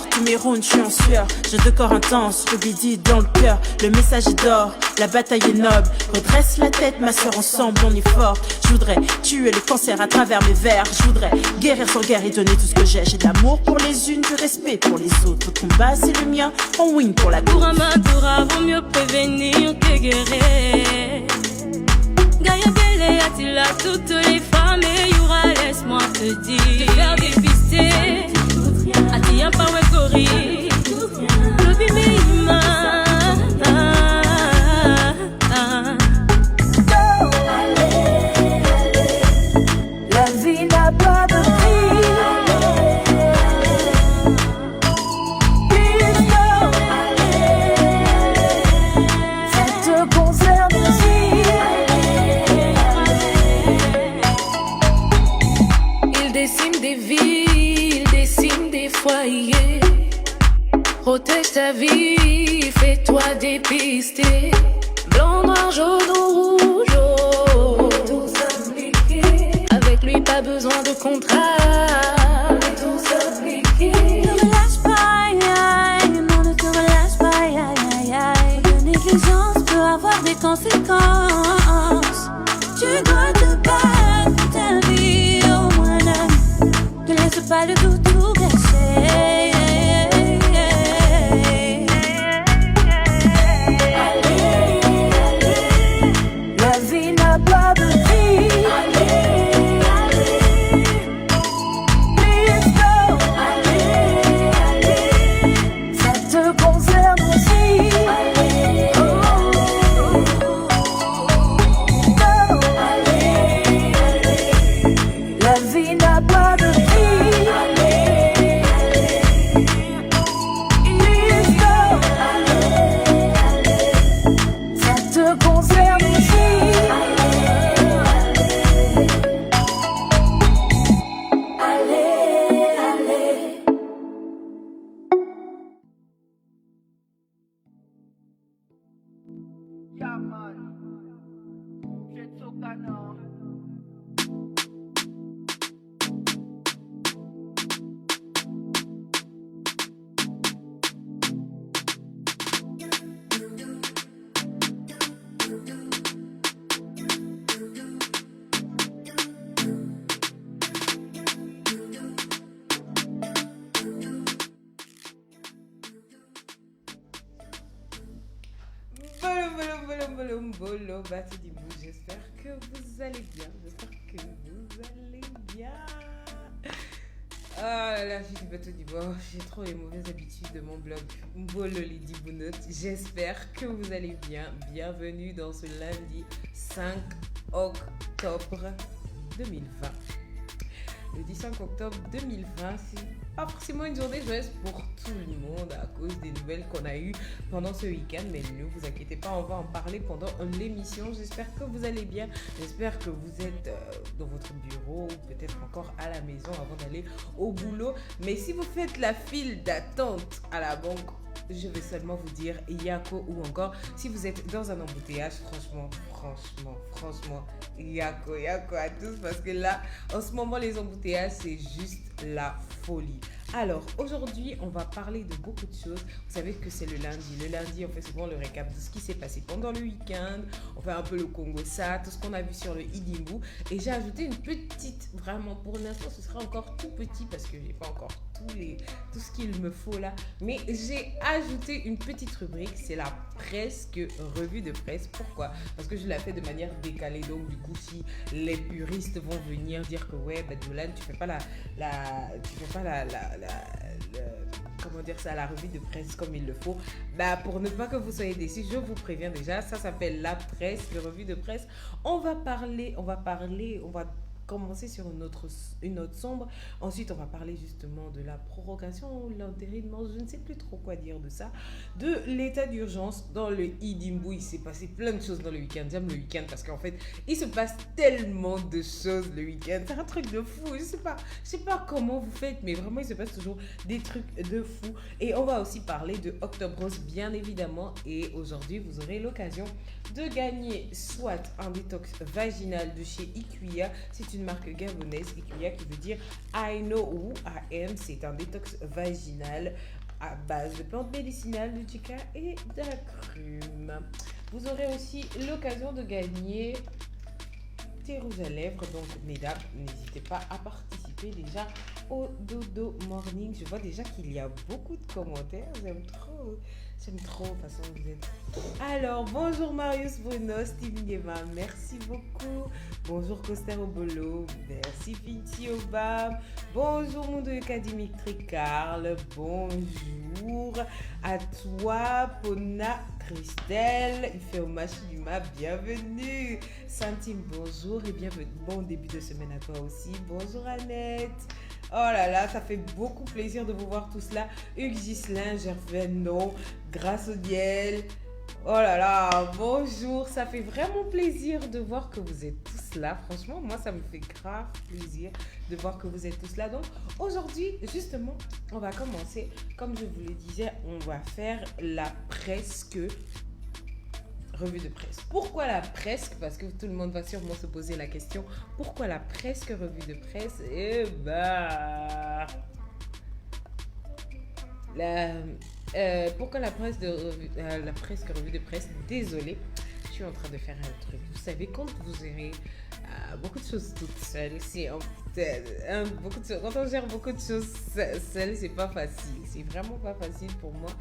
d'amour, tous mes rounds, je suis en sueur. J'ai deux corps intenses, Rubidi dans le cœur. Le message est d'or, la bataille est noble. Redresse la tête, ma soeur, ensemble on est fort. Je voudrais tuer le cancer à travers mes vers. Je voudrais guérir sans guerre et donner tout ce que j'ai. J'ai de l'amour pour les unes, du respect pour les autres. Votre combat c'est le mien, on win pour la cour. Pour Amadora, vaut mieux prévenir que guérir. Gaïa Bélé a-t-il à toutes les femmes et Yura, laisse-moi te dire. Te faire dépister, a-t-il un power gorille. Le bébé humain. La vie n'a pas de prix. Ça te concerne aussi. Il décime des vies, il décime des foyers. Protège ta vie, fais-toi dépister. Blanc, noir, jaune ou rouge, oh. Tous impliqués. Avec lui, pas besoin de contrat. Tous impliqués. Ne relâche pas, aïe, aïe. Non, ne te relâche pas, aïe, aïe, aïe. La négligence peut avoir des conséquences. Tu dois te battre pour ta vie, au moins là. Ne laisse pas le doute tout gâcher. La vie n'a pas de prix. Please go. Ça te concerne aussi. La vie n'a pas de prix. Please go. Ça te concerne aussi. Allez, allez. Yeah, man. Jetsokana. Bolo, Batidibou, j'espère que vous allez bien, Ah là, j'ai dit Batidibou, j'ai trop les mauvaises habitudes de mon blog Mbolo Lidibounote. J'espère que vous allez bien, bienvenue dans ce lundi 5 octobre 2020. Le 5 octobre 2020, c'est pas forcément une journée joyeuse pour tout le monde à cause des nouvelles qu'on a eues pendant ce week-end, mais ne vous inquiétez pas, on va en parler pendant l'émission. J'espère que vous allez bien, j'espère que vous êtes dans votre bureau ou peut-être encore à la maison avant d'aller au boulot. Mais si vous faites la file d'attente à la banque, je vais seulement vous dire Yako, ou encore si vous êtes dans un embouteillage, franchement, Yako à tous, parce que là, en ce moment, les embouteillages, c'est juste la folie. Alors, aujourd'hui, on va parler de beaucoup de choses. Vous savez que c'est le lundi. Le lundi, on fait souvent le récap de ce qui s'est passé pendant le week-end. On fait un peu le Congo-ça, tout ce qu'on a vu sur le Idimbu. Et j'ai ajouté une petite, vraiment, pour l'instant, ce sera encore tout petit parce que j'ai pas encore tout ce qu'il me faut là. Mais j'ai ajouté une petite rubrique, c'est la presque revue de presse. Pourquoi? Parce que je la fais de manière décalée. Donc, du coup, si les puristes vont venir dire que ouais, Badoulan, tu fais pas comment dire ça, la revue de presse comme il le faut, bah pour ne pas que vous soyez déçus, je vous préviens déjà, ça s'appelle la presse, la revue de presse. On va commencer sur une note sombre. Ensuite, on va parler justement de la prorogation, l'entérinement, je ne sais plus trop quoi dire de ça, de l'état d'urgence dans le Idimbu. Il s'est passé plein de choses dans le week-end. J'aime le week-end parce qu'en fait, il se passe tellement de choses le week-end. C'est un truc de fou. Je sais pas comment vous faites, mais vraiment, il se passe toujours des trucs de fou. Et on va aussi parler de Octobre Rose, bien évidemment. Et aujourd'hui, vous aurez l'occasion de gagner soit un détox vaginal de chez Ikuya. C'est une une marque gabonaise, Ikuya, qui veut dire I know who I am. C'est un détox vaginal à base de plantes médicinales, de chica et d'agrumes. Vous aurez aussi l'occasion de gagner tes rouges à lèvres. Donc, mesdames, n'hésitez pas à participer déjà au Dodo Morning. Je vois déjà qu'il y a beaucoup de commentaires. J'aime trop la façon dont vous êtes. Alors, bonjour Marius Bruno, Steve Nguema, merci beaucoup. Bonjour Coster Obolo, merci Finti Obam. Bonjour mon Doyoka Dimitri Carl. Bonjour à toi, Pona Christelle. Il fait hommage Luma, bienvenue. Santine, bonjour et bienvenue. Bon début de semaine à toi aussi. Bonjour Annette. Oh là là, ça fait beaucoup plaisir de vous voir tous là. Hugues Gislain, Gervais, non, Grâce au Diel. Oh là là, bonjour. Ça fait vraiment plaisir de voir que vous êtes tous là. Franchement, moi, ça me fait grave plaisir de voir que vous êtes tous là. Donc, aujourd'hui, justement, on va commencer. Comme je vous le disais, on va faire la presque revue de presse. Pourquoi la presque? Parce que tout le monde va sûrement se poser la question. Pourquoi la presque revue de presse? Eh bah... pourquoi la presque revue de presse? Désolée, je suis en train de faire un truc. Vous savez, quand vous gérez beaucoup de choses toute seule, quand on gère beaucoup de choses seule, c'est pas facile. C'est vraiment pas facile pour moi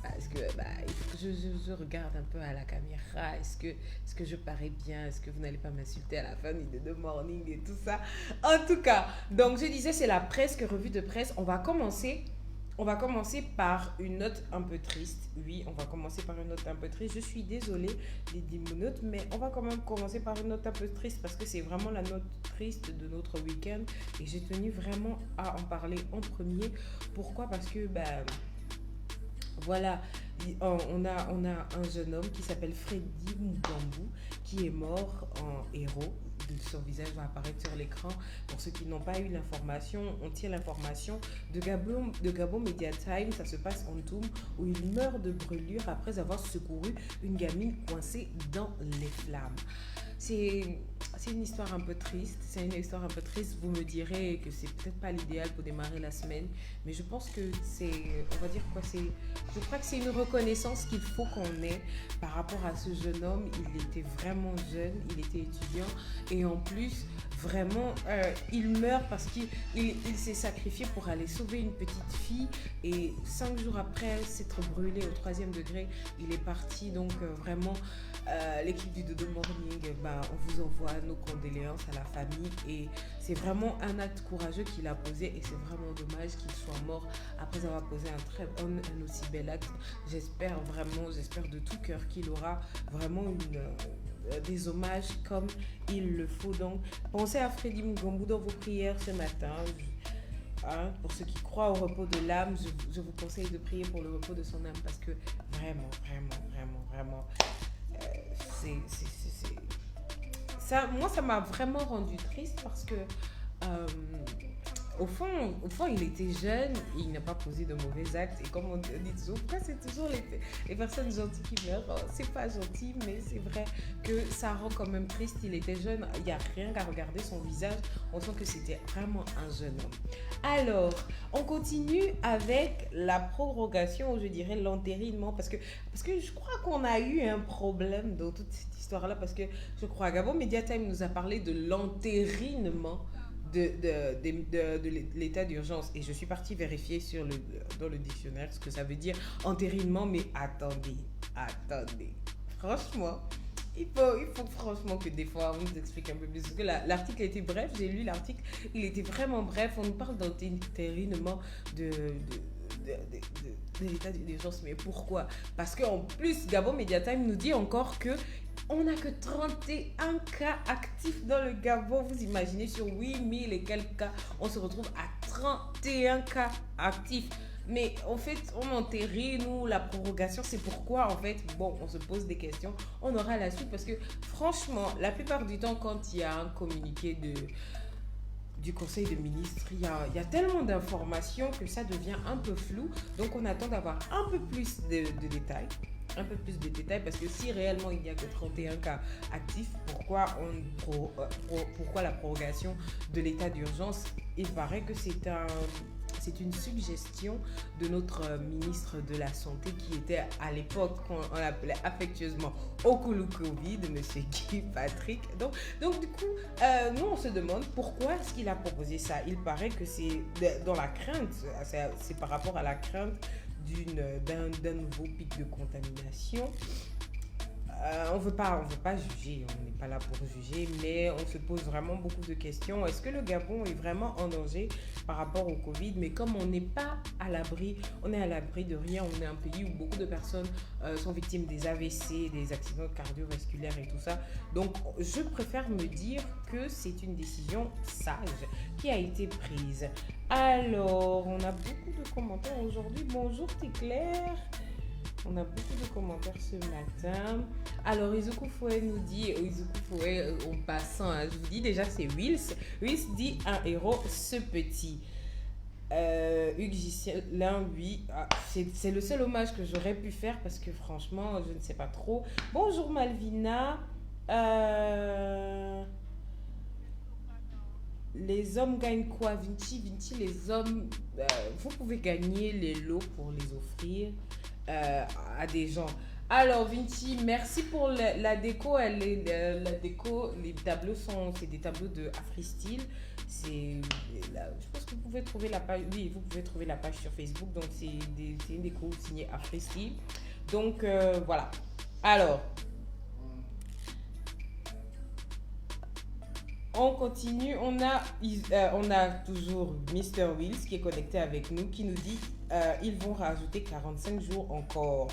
parce que il faut que je regarde un peu à la caméra. Est-ce que je parais bien? Est-ce que vous n'allez pas m'insulter à la fin du The Morning et tout ça? En tout cas, donc je disais, c'est la presque revue de presse. On va commencer par une note un peu triste. Oui, on va commencer par une note un peu triste. Je suis désolée, les 10 minutes, mais on va quand même commencer par une note un peu triste parce que c'est vraiment la note triste de notre week-end et j'ai tenu vraiment à en parler en premier. Pourquoi? Parce que, voilà, on a un jeune homme qui s'appelle Freddy Mugambu qui est mort en héros. Son visage va apparaître sur l'écran. Pour ceux qui n'ont pas eu l'information, on tire l'information de Gabon Media Time. Ça se passe en Toum où il meurt de brûlure après avoir secouru une gamine coincée dans les flammes. C'est une histoire un peu triste. Vous me direz que c'est peut-être pas l'idéal pour démarrer la semaine, mais je pense que je crois que c'est une reconnaissance qu'il faut qu'on ait par rapport à ce jeune homme. Il était vraiment jeune, il était étudiant et en plus, vraiment, il meurt parce qu'il s'est sacrifié pour aller sauver une petite fille et 5 jours après s'être brûlé au 3e degré, il est parti. Donc vraiment, l'équipe du Dodo Morning, on vous envoie nos condoléances à la famille et c'est vraiment un acte courageux qu'il a posé et c'est vraiment dommage qu'il soit mort après avoir posé un aussi bel acte. J'espère de tout cœur qu'il aura vraiment des hommages comme il le faut. Donc, pensez à Freddy Mugambu dans vos prières ce matin. Pour ceux qui croient au repos de l'âme, je vous conseille de prier pour le repos de son âme parce que vraiment, ça m'a vraiment rendu triste parce que au fond, il était jeune, il n'a pas posé de mauvais actes. Et comme on dit toujours, pourquoi c'est toujours les personnes gentilles qui meurent? C'est pas gentil, mais c'est vrai que ça rend quand même triste. Il était jeune, il n'y a rien qu'à regarder son visage. On sent que c'était vraiment un jeune homme. Alors, on continue avec la prorogation, ou je dirais l'entérinement, parce que je crois qu'on a eu un problème dans toute cette histoire-là, parce que je crois Gabon Media Time nous a parlé de l'entérinement de l'état d'urgence et je suis partie vérifier dans le dictionnaire ce que ça veut dire entérinement, mais attendez, franchement il faut franchement que des fois on nous explique un peu plus parce que l'article était bref, j'ai lu l'article, il était vraiment bref, on nous parle d'entérinement de l'état d'urgence, mais pourquoi? Parce qu'en plus Gabon Media Time nous dit encore que on n'a que 31 cas actifs dans le Gabon. Vous imaginez, sur 8000 et quelques cas, on se retrouve à 31 cas actifs. Mais en fait, on entérine, nous, la prorogation, c'est pourquoi, en fait, on se pose des questions. On aura la suite parce que, franchement, la plupart du temps, quand il y a un communiqué du Conseil des ministres, il y a tellement d'informations que ça devient un peu flou. Donc, on attend d'avoir un peu plus de détails. un peu plus de détails parce que si réellement il n'y a que 31 cas actifs, pourquoi la prorogation de l'état d'urgence? Il paraît que c'est une suggestion de notre ministre de la Santé qui était à l'époque, on l'appelait affectueusement Okulu Covid, monsieur Guy Patrick. Donc du coup, nous on se demande pourquoi est-ce qu'il a proposé ça. Il paraît que c'est dans la crainte, c'est par rapport à la crainte d'un nouveau pic de contamination. On veut pas juger, on n'est pas là pour juger, mais on se pose vraiment beaucoup de questions. Est-ce que le Gabon est vraiment en danger par rapport au Covid? Mais comme on n'est pas à l'abri, on est à l'abri de rien, on est un pays où beaucoup de personnes sont victimes des AVC, des accidents cardiovasculaires et tout ça. Donc, je préfère me dire que c'est une décision sage qui a été prise. Alors, on a beaucoup de commentaires aujourd'hui. Bonjour, t'es clair? On a beaucoup de commentaires ce matin. Alors, Izuku Fouet nous dit, Izuku Fouet, en passant, je vous dis déjà, c'est Wills. Wills dit un héros, ce petit. Hugues Giselin, oui. C'est le seul hommage que j'aurais pu faire parce que franchement, je ne sais pas trop. Bonjour Malvina. Les hommes gagnent quoi? Vinci, les hommes, vous pouvez gagner les lots pour les offrir à des gens. Alors Vinci, merci pour la déco. La déco, les tableaux c'est des tableaux de Afristyle. Je pense que vous pouvez trouver la page. Oui, vous pouvez trouver la page sur Facebook. Donc c'est une déco signée Afristyle. Donc voilà. Alors. On continue, on a toujours Mr. Wills qui est connecté avec nous, qui nous dit ils vont rajouter 45 jours encore.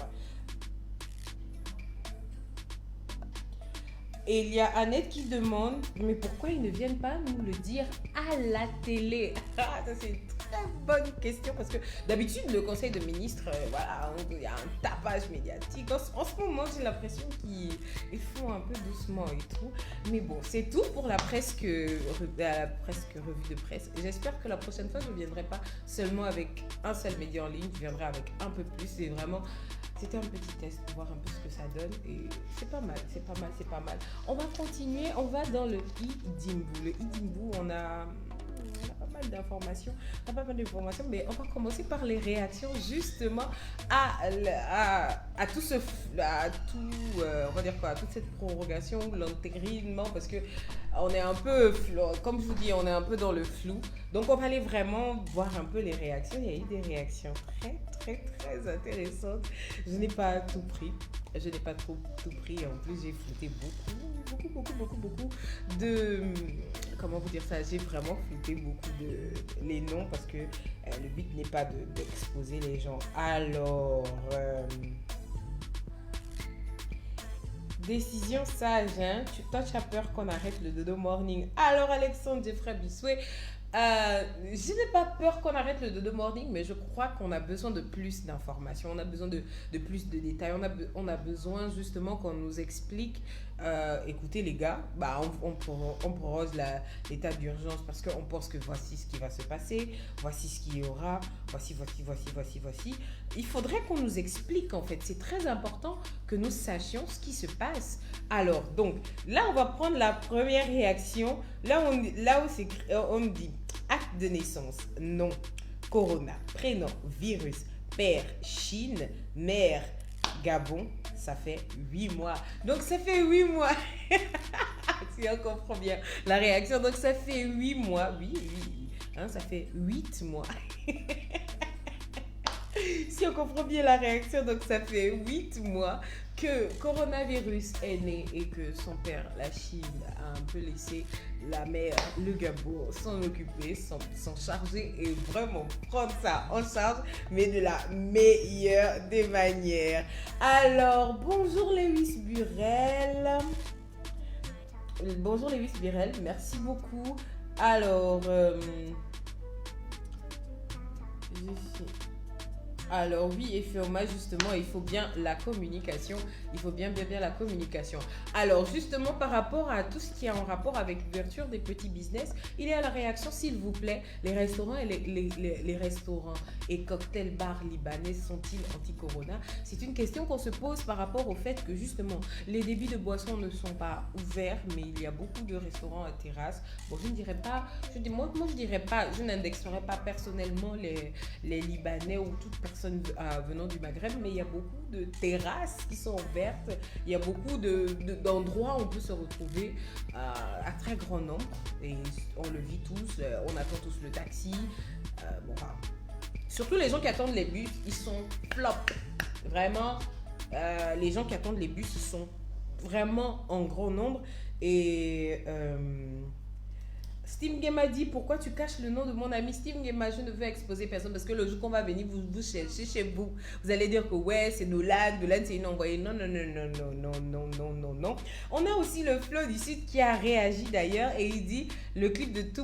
Et il y a Annette qui demande, mais pourquoi ils ne viennent pas nous le dire à la télé? Ça c'est une très bonne question parce que d'habitude le conseil de ministre, voilà, il y a un tapage médiatique. En ce moment j'ai l'impression qu'ils font un peu doucement et tout. Mais bon, c'est tout pour la presque revue de presse. J'espère que la prochaine fois je ne viendrai pas seulement avec un seul média en ligne, je viendrai avec un peu plus. C'est vraiment... C'était un petit test pour voir un peu ce que ça donne et c'est pas mal. On va continuer, on va dans le Idimbu. Le Idimbu, on a pas mal d'informations, mais on va commencer par les réactions justement à tout on va dire quoi, à toute cette prorogation, l'intégrisme, parce que on est un peu, comme je vous dis, on est un peu dans le flou. Donc on va aller vraiment voir un peu les réactions. Il y a eu des réactions très intéressantes. Je n'ai pas tout pris. En plus, j'ai flouté beaucoup de... Comment vous dire ça? J'ai vraiment flouté beaucoup de les noms parce que le but n'est pas d'exposer les gens. Alors... Décision sage, hein? Toi, tu as peur qu'on arrête le dodo morning. Alors, Alexandre Jeffrey Bissoué, je n'ai pas peur qu'on arrête le dodo morning, mais je crois qu'on a besoin de plus d'informations, on a besoin de plus de détails, on a besoin justement qu'on nous explique. Écoutez les gars, on proroge l'état d'urgence parce qu'on pense que voici ce qui va se passer, voici ce qu'il y aura, voici. Il faudrait qu'on nous explique en fait, c'est très important que nous sachions ce qui se passe. Alors donc là on va prendre la première réaction, là où c'est on dit acte de naissance, nom, corona, prénom, virus, père, Chine, mère, Gabon, ça fait 8 mois. Donc ça fait 8 mois. Si on comprend bien la réaction. Donc ça fait 8 mois. Oui. Hein, ça fait 8 mois. Si on comprend bien la réaction, donc ça fait 8 mois que coronavirus est né et que son père, la Chine, a un peu laissé la mère, le Gabon, s'en occuper, s'en charger et vraiment prendre ça en charge, mais de la meilleure des manières. Alors, bonjour Lewis Burel. Bonjour Lewis Burel, merci beaucoup. Alors, Alors oui, effectivement, justement, il faut bien la communication. Il faut bien la communication. Alors justement, par rapport à tout ce qui est en rapport avec l'ouverture des petits business, il y a la réaction, s'il vous plaît, les restaurants et les restaurants et cocktails bars libanais sont-ils anti-corona? C'est une question qu'on se pose par rapport au fait que justement, les débits de boissons ne sont pas ouverts, mais il y a beaucoup de restaurants à terrasse. Bon, je ne dirais pas, moi je dirais pas, je n'indexerai pas personnellement les Libanais ou toute personne venant du Maghreb, mais il y a beaucoup de terrasses qui sont ouvertes, il y a beaucoup d'endroits où on peut se retrouver à très grand nombre et on le vit tous, on attend tous le taxi, surtout les gens qui attendent les bus, ils sont flop, vraiment, les gens qui attendent les bus, ils sont vraiment en grand nombre et Steve Ngema dit pourquoi tu caches le nom de mon ami Steve Ngema, je ne veux exposer personne parce que le jour qu'on va venir vous chercher chez vous, vous allez dire que ouais c'est Nolan c'est une envoyée. Non. On a aussi le Flow du Sud qui a réagi d'ailleurs et il dit le clip de tout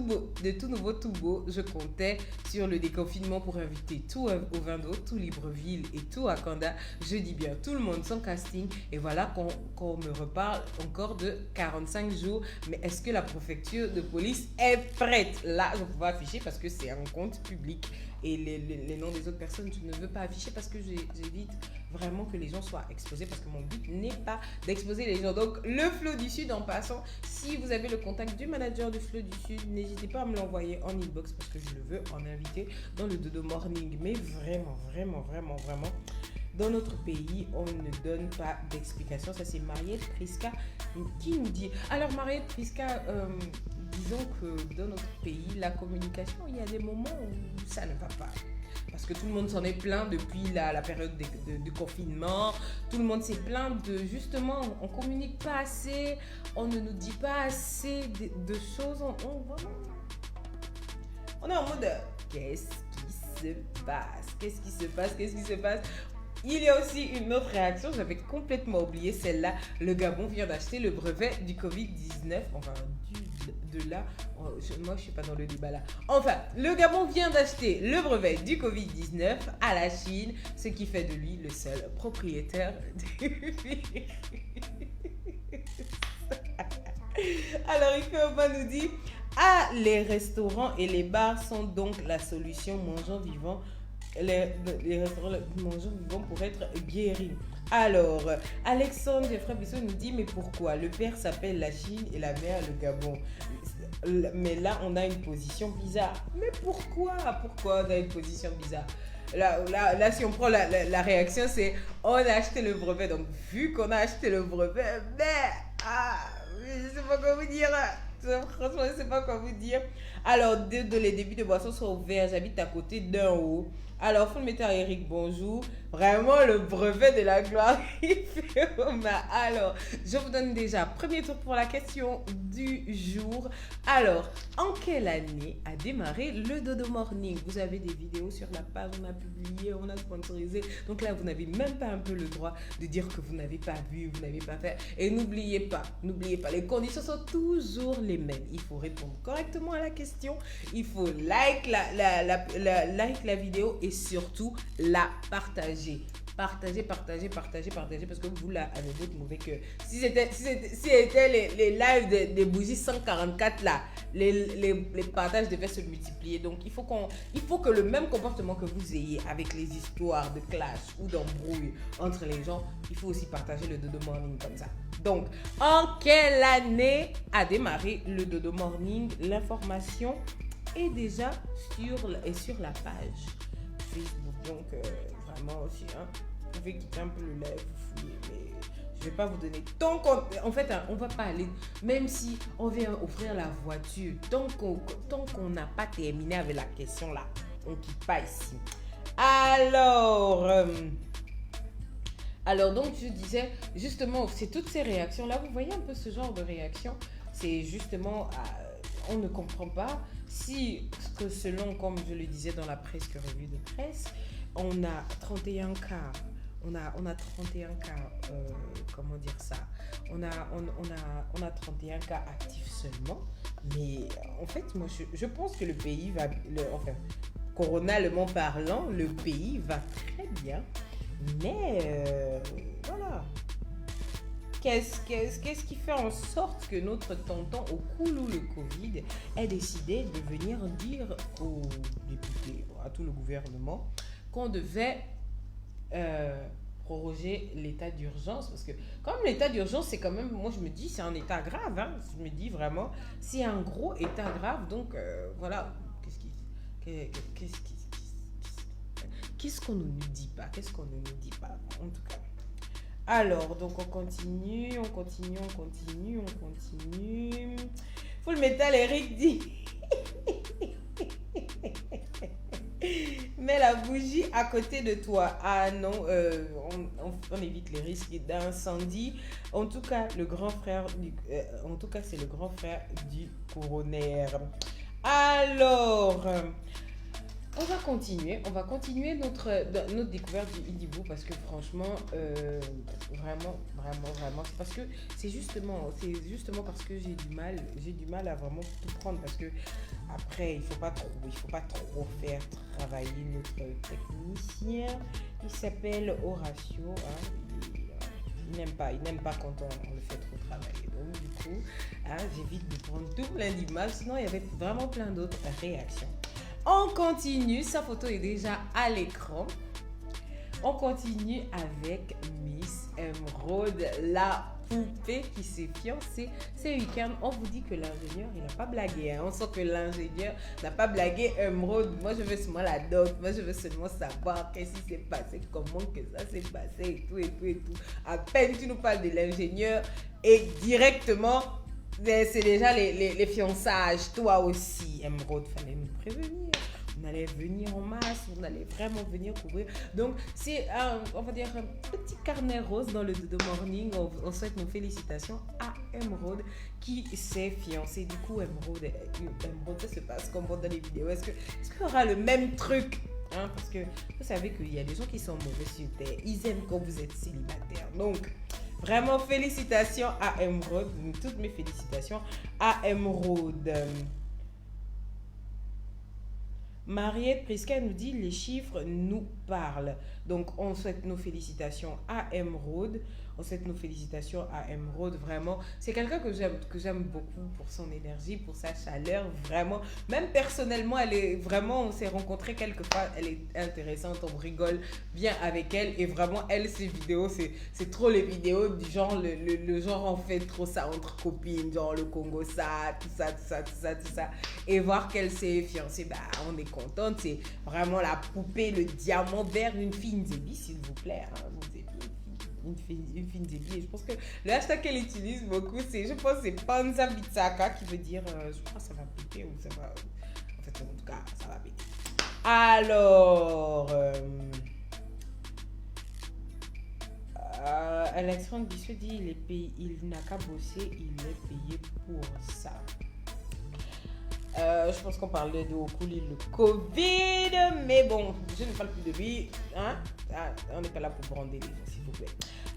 nouveau tout beau, je comptais sur le déconfinement pour inviter tout au vin d'eau, tout Libreville et tout Akanda, je dis bien tout le monde sans casting et voilà qu'on me reparle encore de 45 jours, mais est-ce que la préfecture de police est prête? Là, je peux pas afficher parce que c'est un compte public et les noms des autres personnes, je ne veux pas afficher parce que j'évite vraiment que les gens soient exposés parce que mon but n'est pas d'exposer les gens. Donc, le Flow du Sud, en passant, si vous avez le contact du manager du Flow du Sud, n'hésitez pas à me l'envoyer en inbox parce que je le veux en inviter dans le Dodo Morning. Mais vraiment, dans notre pays, on ne donne pas d'explication. Ça, c'est Mariette Priska qui nous dit. Alors, Mariette Priska, disons que dans notre pays, la communication, il y a des moments où ça ne va pas. Parce que tout le monde s'en est plaint depuis la période de confinement. Tout le monde s'est plaint de justement, on ne communique pas assez, on ne nous dit pas assez de choses. On est en mode, qu'est-ce qui se passe? Il y a aussi une autre réaction, j'avais complètement oublié celle-là. Le Gabon vient d'acheter le brevet du Covid-19. Enfin, de là, moi je ne suis pas dans le débat là. Enfin, le Gabon vient d'acheter le brevet du Covid-19 à la Chine, ce qui fait de lui le seul propriétaire du virus. Alors, Ifeoma nous dit, les restaurants et les bars sont donc la solution, mangeant vivant. Les restaurants mangeant vivant pour être guéris. Alors, Alexandre Jeffrey Bissot nous dit, mais pourquoi? Le père s'appelle la Chine et la mère le Gabon. Mais là, on a une position bizarre. Mais pourquoi on a une position bizarre? Là, si on prend la réaction, c'est on a acheté le brevet. Donc, vu qu'on a acheté le brevet, je sais pas quoi vous dire. Franchement, je sais pas quoi vous dire. Alors, les débits de boissons sont ouverts. J'habite à côté d'un haut. Alors, Fulmeter Eric, bonjour. Vraiment le brevet de la gloire. Alors, je vous donne déjà premier tour pour la question du jour. Alors, en quelle année a démarré le Dodo Morning? Vous avez des vidéos sur la page, on a publié, on a sponsorisé. Donc là, vous n'avez même pas un peu le droit de dire que vous n'avez pas vu, vous n'avez pas fait. Et n'oubliez pas, les conditions sont toujours les mêmes. Il faut répondre correctement à la question. Il faut like la vidéo et surtout la partager. Partagez parce que vous là avez votre mauvais cœur. Si c'était les lives des bougies 144 là, les partages devaient se multiplier. Donc il faut que le même comportement que vous ayez avec les histoires de clash ou d'embrouille entre les gens, il faut aussi partager le Dodo Morning comme ça. Donc en quelle année a démarré le Dodo Morning? L'information est déjà sur la page Facebook. Donc vraiment aussi, vous pouvez quitter un peu le live, vous fouillez, mais je vais pas vous donner. En fait, on va pas aller, même si on vient offrir la voiture, tant qu'on n'a pas terminé avec la question là, on quitte pas ici. Alors donc je disais, justement, c'est toutes ces réactions là, vous voyez un peu ce genre de réaction, c'est justement, on ne comprend pas si, que selon, comme je le disais dans la presque revue de presse, on a 31 cas. On a 31 cas, comment dire ça? On a 31 cas actifs seulement. Mais en fait, moi, je pense que le pays va... coronalement parlant, le pays va très bien. Mais voilà. Qu'est-ce qui fait en sorte que notre tonton au Koulou, le Covid, ait décidé de venir dire aux députés, à tout le gouvernement, qu'on devait proroger l'état d'urgence? Parce que comme l'état d'urgence, c'est quand même, moi je me dis, c'est un état grave. Hein, je me dis vraiment, c'est un gros état grave. Donc voilà, qu'est-ce qu'on ne nous dit pas? Qu'est-ce qu'on ne nous dit pas? En tout cas. Alors, donc on continue. Full Metal Eric dit mets la bougie à côté de toi. Ah non, on évite les risques d'incendie. En tout cas, c'est le grand frère du coroner. Alors, on va continuer notre découverte du Idibou parce que franchement, vraiment, c'est parce que c'est justement parce que j'ai du mal à vraiment tout prendre parce que après il faut pas trop faire travailler notre technicien. Il s'appelle Horacio. Hein, il n'aime pas quand on le fait trop travailler. Donc du coup, hein, j'évite de prendre tout plein d'images. Sinon il y avait vraiment plein d'autres réactions. On continue, sa photo est déjà à l'écran. On continue avec Miss Emeraude, la poupée qui s'est fiancée ce week-end. On vous dit que l'ingénieur, il n'a pas blagué. Hein. On sent que l'ingénieur n'a pas blagué Emeraude. Moi, je veux seulement la dot. Moi, je veux seulement savoir qu'est-ce qui s'est passé, comment que ça s'est passé et tout. À peine tu nous parles de l'ingénieur et directement... c'est déjà les fiançages. Toi aussi, Emeraude, fallait nous prévenir. On allait venir en masse, on allait vraiment venir couvrir. Donc, c'est on va dire un petit carnet rose dans le Dodo Morning. On souhaite nos félicitations à Emeraude qui s'est fiancée. Du coup, Emeraude, ça se passe comme dans les vidéos. Est-ce qu'il y aura le même truc? Hein, parce que vous savez qu'il y a des gens qui sont mauvais sur terre. Ils aiment quand vous êtes célibataire. Donc, vraiment, félicitations à Emeraude. Toutes mes félicitations à Emeraude. Mariette Prisca nous dit les chiffres nous parlent. Donc, on souhaite nos félicitations à Emeraude. Vraiment. C'est quelqu'un que j'aime beaucoup pour son énergie, pour sa chaleur. Vraiment. Même personnellement, on s'est rencontrés quelques fois. Elle est intéressante. On rigole bien avec elle. Et vraiment, ses vidéos, c'est trop les vidéos du genre, le genre, on fait trop ça entre copines. Genre le Congo, ça, tout ça. Et voir qu'elle s'est fiancée, on est contente. C'est vraiment la poupée, le diamant vert, une fille Nzebi, s'il vous plaît. Hein, une fine Nzebi. Et je pense que le hashtag qu'elle utilise beaucoup, c'est Panza Bitsaka, qui veut dire, je crois que ça va péter ou ça va... En fait, en tout cas, ça va péter. Alors... Alexandre Bissou dit, il n'a qu'à bosser, il est payé pour ça. Je pense qu'on parlait de Okuli, le Covid, mais bon, je ne parle plus de lui. Hein? On n'est pas là pour brander les gens, s'il vous plaît.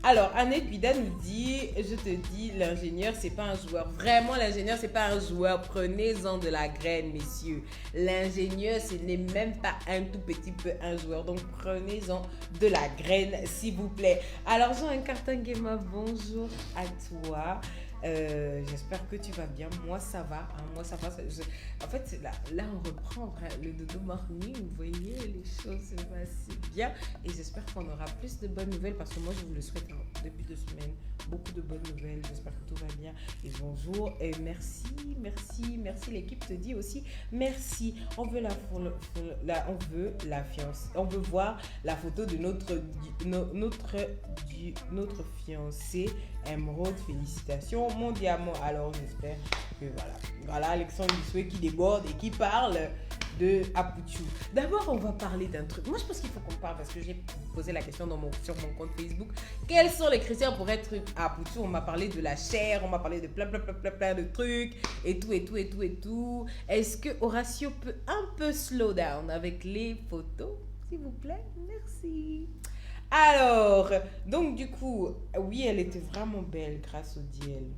Alors, Annette Bida nous dit, je te dis, l'ingénieur, c'est pas un joueur. Vraiment, l'ingénieur, c'est pas un joueur. Prenez-en de la graine, messieurs. L'ingénieur, ce n'est même pas un tout petit peu un joueur. Donc, prenez-en de la graine, s'il vous plaît. Alors, Jean Cartangema, bonjour à toi. J'espère que tu vas bien. Moi ça va, hein. Moi ça va. En fait là on reprend le Dodo Morning. Vous voyez, les choses se passent bien et j'espère qu'on aura plus de bonnes nouvelles parce que moi je vous le souhaite depuis 2 semaines. Beaucoup de bonnes nouvelles. J'espère que tout va bien et bonjour et merci. L'équipe te dit aussi merci. On veut on veut voir la photo de notre fiancé Emeraude. Félicitations, mon diamant. Alors j'espère que voilà Alexandre Bissoué qui déborde et qui parle de Apuchou. D'abord on va parler d'un truc. Moi je pense qu'il faut qu'on parle parce que j'ai posé la question sur mon compte Facebook. Quels sont les critères pour être Apuchou? On m'a parlé de la chair, on m'a parlé de plein de trucs et tout. Est-ce que Horacio peut un peu slow down avec les photos, s'il vous plaît? Merci. Alors, donc du coup, oui, elle était vraiment belle grâce au DL.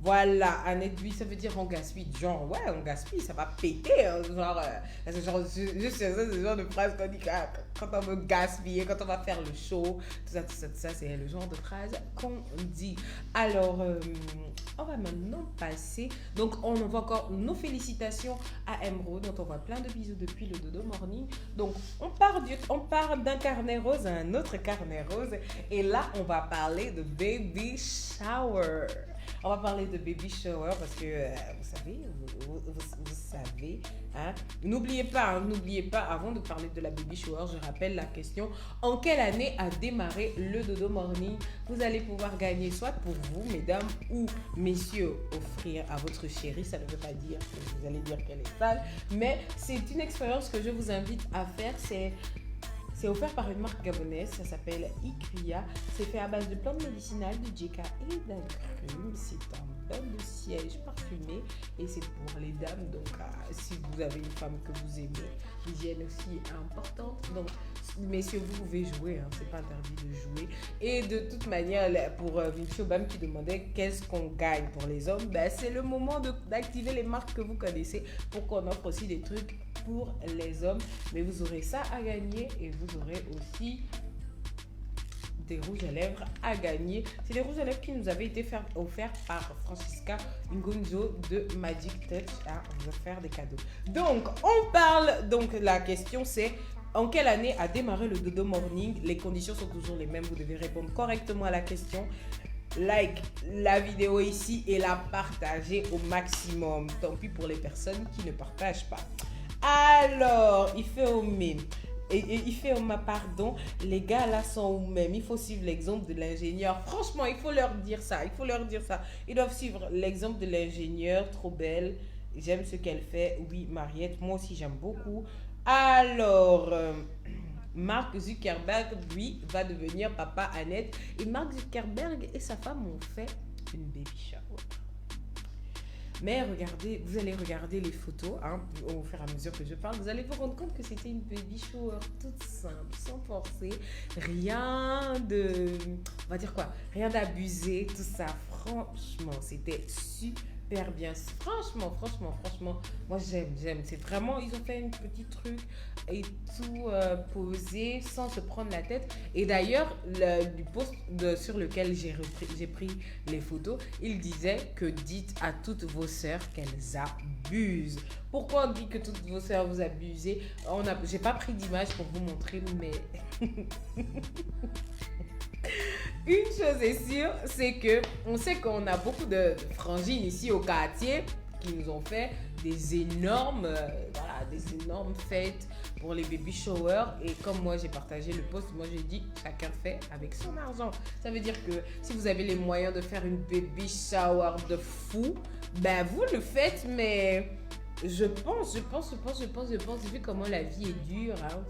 Voilà, Annette Bui, ça veut dire on gaspille. Genre, ouais, on gaspille, ça va péter. Hein, genre, c'est genre, juste c'est ce genre de phrase qu'on dit quand on veut gaspiller, quand on va faire le show, tout ça, c'est le genre de phrase qu'on dit. Alors, on va maintenant passer. Donc, on envoie encore nos félicitations à Emeraude, dont on voit plein de bisous depuis le Dodo Morning. Donc, on part d'un carnet rose à un autre carnet rose. Et là, on va parler de baby shower. On va parler de baby shower parce que, vous savez, hein. N'oubliez pas, avant de parler de la baby shower, je rappelle la question. En quelle année a démarré le Dodo Morning? Vous allez pouvoir gagner soit pour vous, mesdames ou messieurs, offrir à votre chérie. Ça ne veut pas dire que vous allez dire qu'elle est sale, mais c'est une expérience que je vous invite à faire. C'est offert par une marque gabonaise, ça s'appelle Ikuya. C'est fait à base de plantes médicinales, de djeka et d'agrumes. C'est un bain de siège parfumé et c'est pour les dames. Donc, si vous avez une femme que vous aimez, l'hygiène aussi est importante. Donc, messieurs, vous pouvez jouer, hein, c'est pas interdit de jouer. Et de toute manière, pour Vinci Obam qui demandait qu'est-ce qu'on gagne pour les hommes, ben, c'est le moment d'activer les marques que vous connaissez pour qu'on offre aussi des trucs pour les hommes. Mais vous aurez ça à gagner et vous aurez aussi des rouges à lèvres à gagner. C'est des rouges à lèvres qui nous avaient été offerts par Francisca Ngonzo de Magic Touch. On va faire des cadeaux. Donc, on parle. Donc, la question c'est: en quelle année a démarré le Dodo Morning? Les conditions sont toujours les mêmes. Vous devez répondre correctement à la question. Like la vidéo ici et la partager au maximum. Tant pis pour les personnes qui ne partagent pas. Alors, pardon, les gars là sont où même? Il faut suivre l'exemple de l'ingénieur. Franchement, il faut leur dire ça. Ils doivent suivre l'exemple de l'ingénieur. Trop belle. J'aime ce qu'elle fait. Oui, Mariette, moi aussi j'aime beaucoup. Alors, Mark Zuckerberg, lui, va devenir papa Annette. Et Mark Zuckerberg et sa femme ont fait une baby shower. Mais regardez, vous allez regarder les photos, hein, au fur et à mesure que je parle, vous allez vous rendre compte que c'était une baby shower toute simple, sans forcer, rien d'abusé, tout ça. Franchement, c'était super bien. Franchement, moi j'aime. C'est vraiment, ils ont fait un petit truc et tout posé sans se prendre la tête. Et d'ailleurs, du post sur lequel j'ai pris les photos, il disait que dites à toutes vos sœurs qu'elles abusent. Pourquoi on dit que toutes vos sœurs vous abusez? J'ai pas pris d'image pour vous montrer, mais une chose est sûre, c'est que on sait qu'on a beaucoup de frangines ici au quartier qui nous ont fait des énormes fêtes pour les baby showers. Et comme moi j'ai partagé le post, moi j'ai dit chacun fait avec son argent. Ça veut dire que si vous avez les moyens de faire une baby shower de fou, ben vous le faites. Mais je pense, vu comment la vie est dure, hein, en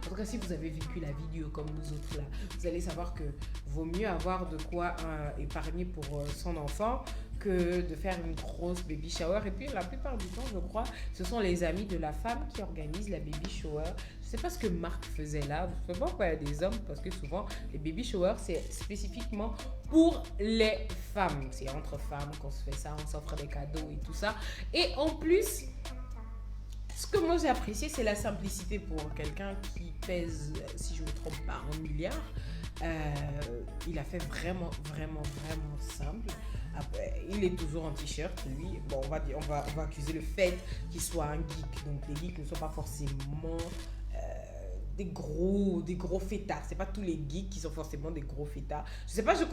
tout cas si vous avez vécu la vie dure comme nous autres là, vous allez savoir que vaut mieux avoir de quoi épargner pour son enfant que de faire une grosse baby shower. Et puis la plupart du temps, je crois, ce sont les amis de la femme qui organisent la baby shower. Je sais pas ce que Marc faisait là. Je sais pas pourquoi il y a des hommes, parce que souvent les baby showers c'est spécifiquement pour les femmes. C'est entre femmes qu'on se fait ça, on s'offre des cadeaux et tout ça. Et en plus, ce que moi j'ai apprécié, c'est la simplicité pour quelqu'un qui pèse, si je ne me trompe pas, 1 milliard. Il a fait vraiment simple. Après, il est toujours en t-shirt, lui. Bon, on va accuser le fait qu'il soit un geek. Donc, les geeks ne sont pas forcément des gros fêtards. C'est pas tous les geeks qui sont forcément des gros fêtards. Je sais pas, je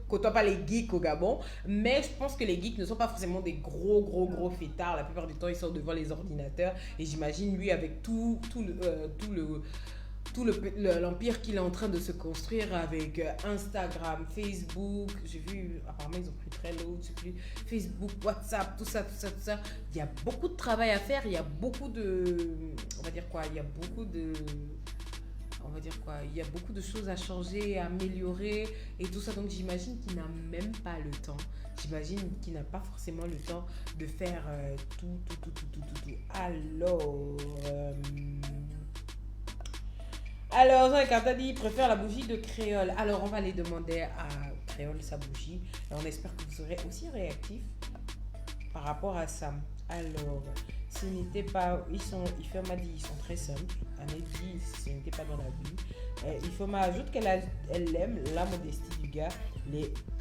côtoie pas les geeks au Gabon, mais je pense que les geeks ne sont pas forcément des gros fêtards. La plupart du temps, ils sont devant les ordinateurs. Et j'imagine, lui, avec tout l'empire qu'il est en train de se construire avec Instagram, Facebook, j'ai vu, apparemment ils ont pris Trello, je sais plus, Facebook, WhatsApp, tout ça. Il y a beaucoup de travail à faire, il y a beaucoup de, il y a beaucoup de choses à changer, à améliorer et tout ça. Donc j'imagine qu'il n'a même pas le temps. J'imagine qu'il n'a pas forcément le temps de faire tout. Alors, Jean-Écarté dit, il préfère la bougie de créole. Alors, on va aller demander à créole sa bougie. Et on espère que vous serez aussi réactifs par rapport à ça. Alors, ce n'était pas... Ifeoma m'a dit ils sont très simples. Annette dit ce n'était pas dans la vie. Ifeoma ajoute qu'elle aime la modestie du gars.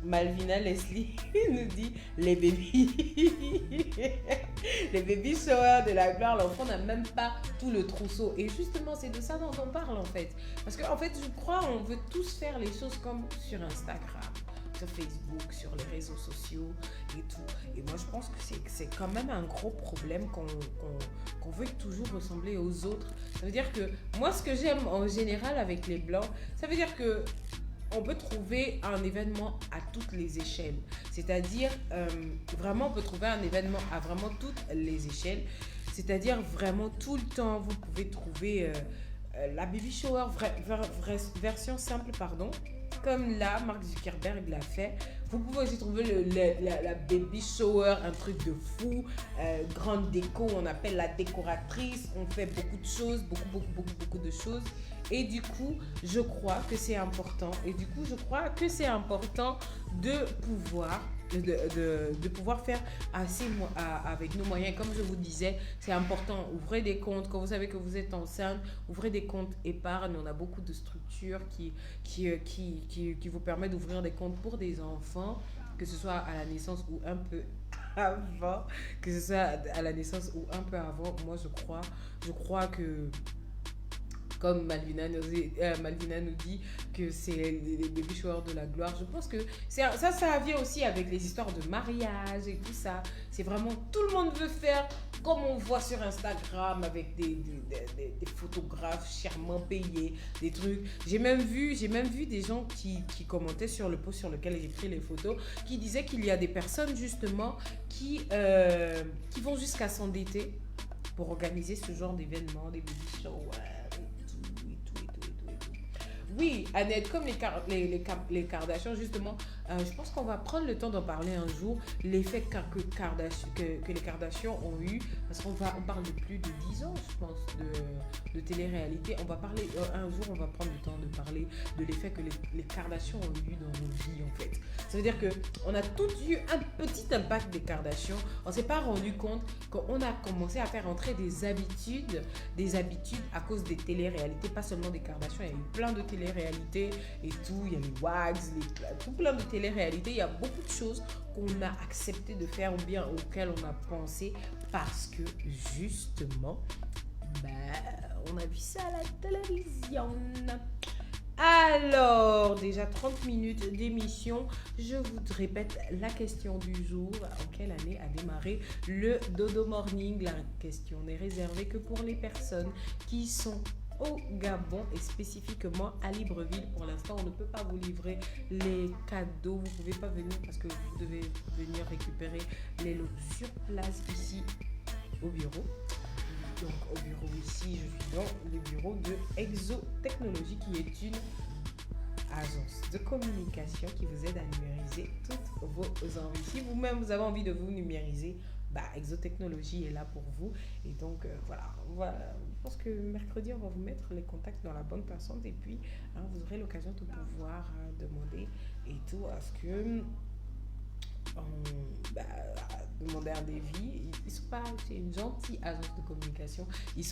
Malvina Leslie nous dit les bébés. Les baby showers de la gloire, l'enfant n'a même pas tout le trousseau. Et justement, c'est de ça dont on parle en fait. Parce qu'en fait, je crois on veut tous faire les choses comme sur Instagram, sur Facebook, sur les réseaux sociaux et tout. Et moi, je pense que c'est quand même un gros problème qu'on veut toujours ressembler aux autres. Ça veut dire que moi, ce que j'aime en général avec les blancs, ça veut dire que on peut trouver un événement à toutes les échelles. C'est-à-dire, vraiment, on peut trouver un événement à vraiment toutes les échelles. C'est-à-dire, vraiment, tout le temps, vous pouvez trouver la baby shower version simple, pardon. Comme là, Mark Zuckerberg l'a fait. Vous pouvez aussi trouver la baby shower, un truc de fou. Grande déco, on appelle la décoratrice. On fait beaucoup de choses, beaucoup de choses. Et du coup, je crois que c'est important. De pouvoir faire assez avec nos moyens. Comme je vous disais, c'est important. Ouvrez des comptes. Quand vous savez que vous êtes enceinte, ouvrez des comptes épargne. On a beaucoup de structures qui vous permettent d'ouvrir des comptes pour des enfants, que ce soit à la naissance ou un peu avant. Moi, je crois que comme Malvina nous dit que c'est les baby showers de la gloire. Je pense que ça vient aussi avec les histoires de mariage et tout ça. C'est vraiment, tout le monde veut faire comme on voit sur Instagram avec des photographes chèrement payés, des trucs. J'ai même vu des gens qui commentaient sur le post sur lequel j'ai pris les photos, qui disaient qu'il y a des personnes justement qui vont jusqu'à s'endetter pour organiser ce genre d'événements, des baby showers. Oui, Annette, comme les Kardashians, justement, je pense qu'on va prendre le temps d'en parler un jour, l'effet que les Kardashians ont eu, parce qu'on parle de plus de 10 ans, je pense, de télé-réalité. On va parler, un jour, on va prendre le temps de parler de l'effet que les Kardashians ont eu dans nos vies, en fait. Ça veut dire qu'on a tous eu un petit impact des Kardashians. On ne s'est pas rendu compte qu'on a commencé à faire entrer des habitudes à cause des télé-réalités, pas seulement des Kardashians, il y a eu plein de télé-réalités et tout, il y a les Wags, tout plein de télé-réalités, il y a beaucoup de choses qu'on a accepté de faire ou bien auxquelles on a pensé parce que justement, on a vu ça à la télévision. Alors, déjà 30 minutes d'émission. Je vous répète la question du jour. En quelle année a démarré le Dodo Morning? La question n'est réservée que pour les personnes qui sont au Gabon et spécifiquement à Libreville. Pour l'instant, on ne peut pas vous livrer les cadeaux. Vous ne pouvez pas venir parce que vous devez venir récupérer les lots sur place ici au bureau. Donc au bureau ici, je suis dans le bureau de Exo Technologie qui est une agence de communication qui vous aide à numériser toutes vos envies. Si vous-même vous avez envie de vous numériser, Exo Technologie est là pour vous. Et donc voilà. Je pense que mercredi, on va vous mettre les contacts dans la bonne personne et puis vous aurez l'occasion de pouvoir demander et tout à ce que demander un devis. C'est une gentille agence de communication. Ils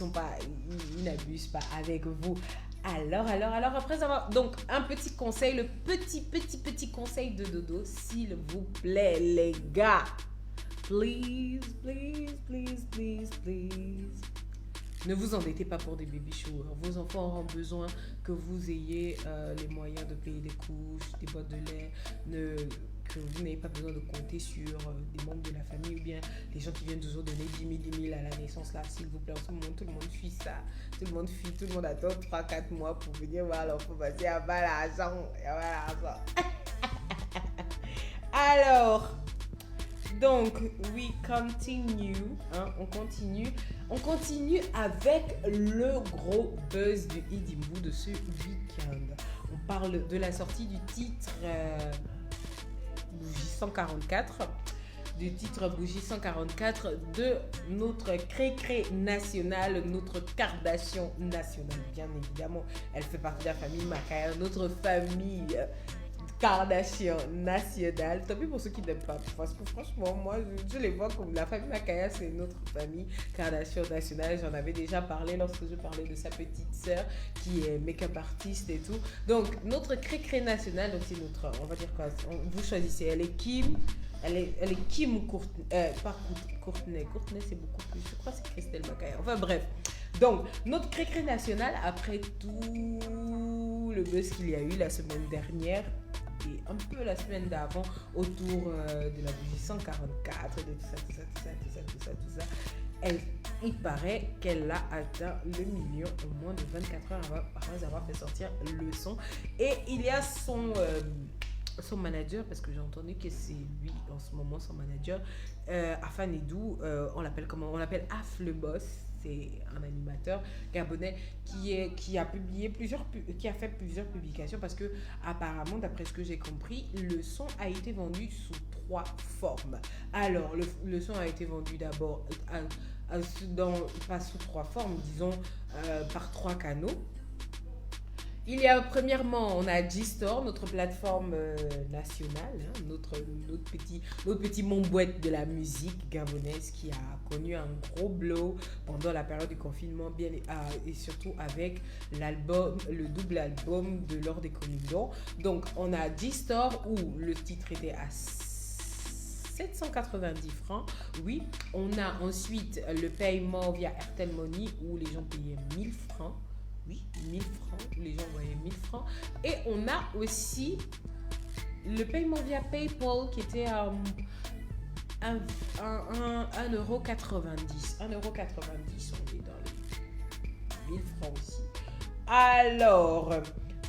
n'abusent pas avec vous. Alors, après avoir donc un petit conseil, le petit conseil de Dodo, s'il vous plaît, les gars. Please. Ne vous endettez pas pour des baby showers. Vos enfants auront besoin que vous ayez les moyens de payer des couches, des boîtes de lait, que vous n'ayez pas besoin de compter sur des membres de la famille ou bien les gens qui viennent toujours donner 10 000 à la naissance. Là, s'il vous plaît, en ce moment, tout le monde fuit ça. Tout le monde attend 3-4 mois pour venir voir l'enfant passer. Il n'y a pas l'argent. Alors, donc, on continue avec le gros buzz du Idimbu de ce week-end. On parle de la sortie du titre Bougie 144, de notre cré-cré national, notre Kardashian nationale, bien évidemment. Elle fait partie de la famille Macaire, notre famille Kardashian nationale. Tant pis pour ceux qui n'aiment pas. Parce que franchement, moi, je les vois comme la famille Makaya, c'est une autre famille Kardashian nationale. J'en avais déjà parlé lorsque je parlais de sa petite sœur qui est make-up artiste et tout. Donc, notre cré-cré nationale, donc c'est notre, on va dire quoi, vous choisissez. Elle est Kim. Elle est Kim Courtenay, pas Courtenay. Courtenay, c'est beaucoup plus. Je crois que c'est Christelle Makaya. Enfin, bref. Donc, notre cré-cré national, après tout le buzz qu'il y a eu la semaine dernière et un peu la semaine d'avant autour de la bougie 144, de tout ça, il paraît qu'elle a atteint le million en moins de 24 heures après avoir fait sortir le son. Et il y a son manager, parce que j'ai entendu que c'est lui en ce moment son manager, Afanedou, on l'appelle comment? On l'appelle Af le boss. C'est un animateur gabonais qui a fait plusieurs publications parce que apparemment, d'après ce que j'ai compris, le son a été vendu sous 3 formes. Alors, le son a été vendu d'abord pas sous 3 formes, disons par 3 canaux. Il y a premièrement, on a G-Store, notre plateforme nationale, hein, notre petit montbouette de la musique gabonaise qui a connu un gros blow pendant la période du confinement, et surtout avec le double album de L'Or des Communions. Donc on a G-Store où le titre était à 790 francs. Oui, on a ensuite le paiement via Airtel Money où les gens payaient 1000 francs. Oui, 1000 francs, les gens voyaient 1000 francs. Et on a aussi le paiement via PayPal qui était à 1,90€. 1,90€, on est dans les 1000 francs aussi. Alors,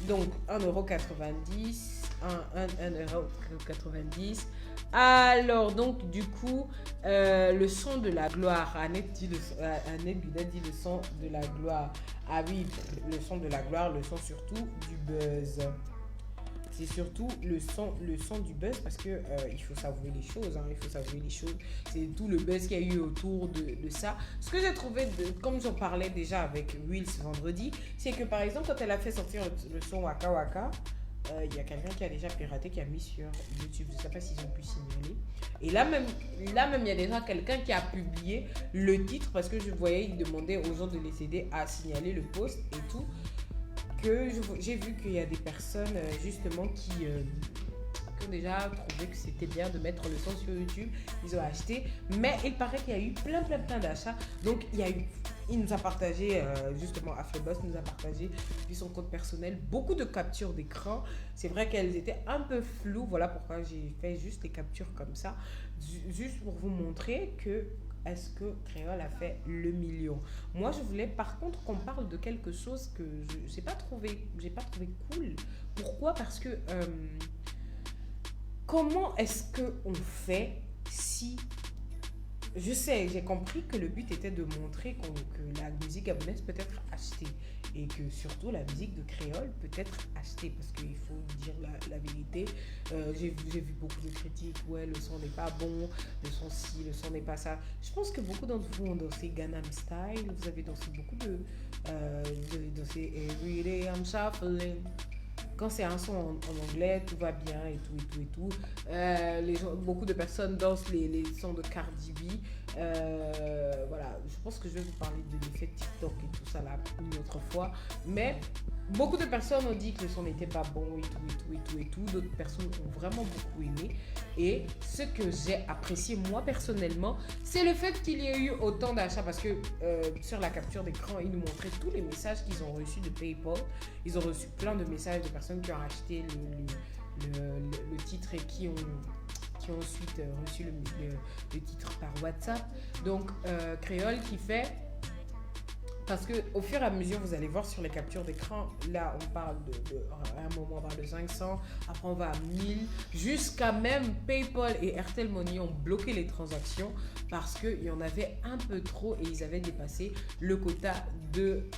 donc 1,90€, 1,90€. Alors, donc, du coup, le son de la gloire. Annette Gudet dit le son de la gloire. Ah oui, le son de la gloire, le son surtout du buzz. C'est surtout le son du buzz parce que il faut s'avouer les choses. Hein, il faut s'avouer les choses. C'est tout le buzz qu'il y a eu autour de ça. Ce que j'ai trouvé, comme j'en parlais déjà avec Will ce vendredi, c'est que par exemple, quand elle a fait sortir le son Waka Waka, il y a quelqu'un qui a déjà piraté, qui a mis sur YouTube. Je ne sais pas s'ils ont pu signaler. Et là même, il y a déjà quelqu'un qui a publié le titre parce que je voyais, il demandait aux gens de les aider à signaler le post et tout. Que j'ai vu qu'il y a des personnes justement qui ont déjà trouvé que c'était bien de mettre le son sur YouTube. Ils ont acheté. Mais il paraît qu'il y a eu plein d'achats. Donc il nous a partagé, justement, Afleboss nous a partagé depuis son compte personnel beaucoup de captures d'écran. C'est vrai qu'elles étaient un peu floues. Voilà pourquoi j'ai fait juste les captures comme ça. Juste pour vous montrer que est-ce que Créole a fait le million. Moi, je voulais par contre qu'on parle de quelque chose que je n'ai pas trouvé cool. Pourquoi? Parce que comment est-ce qu'on fait si... Je sais, j'ai compris que le but était de montrer que la musique gabonaise peut être achetée et que surtout la musique de créole peut être achetée parce qu'il faut dire la vérité. J'ai vu beaucoup de critiques, ouais, le son n'est pas bon, le son ci, le son n'est pas ça. Je pense que beaucoup d'entre vous ont dansé Gangnam Style, vous avez dansé beaucoup vous avez dansé Everyday I'm Shuffling. Quand c'est un son en anglais, tout va bien et tout. Beaucoup de personnes dansent les sons de Cardi B. Voilà, je pense que je vais vous parler de l'effet TikTok et tout ça là une autre fois. Mais beaucoup de personnes ont dit que le son n'était pas bon et tout. D'autres personnes ont vraiment beaucoup aimé. Et ce que j'ai apprécié moi personnellement, c'est le fait qu'il y ait eu autant d'achats parce que sur la capture d'écran, ils nous montraient tous les messages qu'ils ont reçus de PayPal. Ils ont reçu plein de messages de personnes qui ont acheté le titre et qui ont ensuite reçu le titre par WhatsApp. Donc, Créole qui fait... Parce qu'au fur et à mesure, vous allez voir sur les captures d'écran, là, on parle à un moment, on parle de 500, après on va à 1000, jusqu'à même PayPal et Airtel Money ont bloqué les transactions parce qu'il y en avait un peu trop et ils avaient dépassé le quota de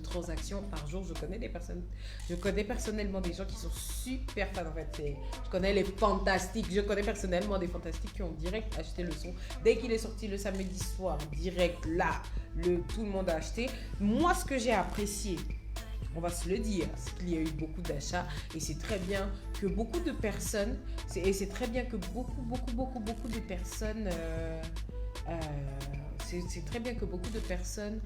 transactions par jour. Je connais personnellement des gens qui sont super fans en fait. Je connais les fantastiques, je connais personnellement des fantastiques qui ont direct acheté le son. Dès qu'il est sorti le samedi soir, direct là, tout le monde a acheté. Moi, ce que j'ai apprécié, On va se le dire, c'est qu'il y a eu beaucoup d'achats et c'est très bien que beaucoup de personnes, c'est très bien que beaucoup de personnes, c'est très bien que beaucoup de personnes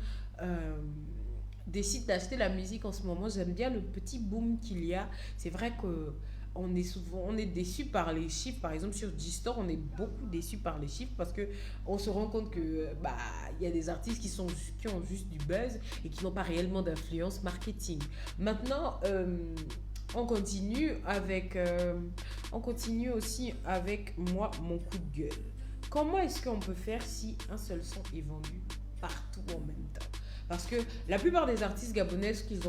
décident d'acheter la musique en ce moment. J'aime bien le petit boom qu'il y a. C'est vrai que on est déçu par les chiffres. Par exemple, sur G-Store, on est beaucoup déçu par les chiffres parce que on se rend compte que il y a des artistes qui ont juste du buzz et qui n'ont pas réellement d'influence marketing. Maintenant, on continue aussi avec moi, mon coup de gueule. Comment est-ce qu'on peut faire si un seul son est vendu partout en même temps? Parce que la plupart des artistes gabonais, ce qu'ils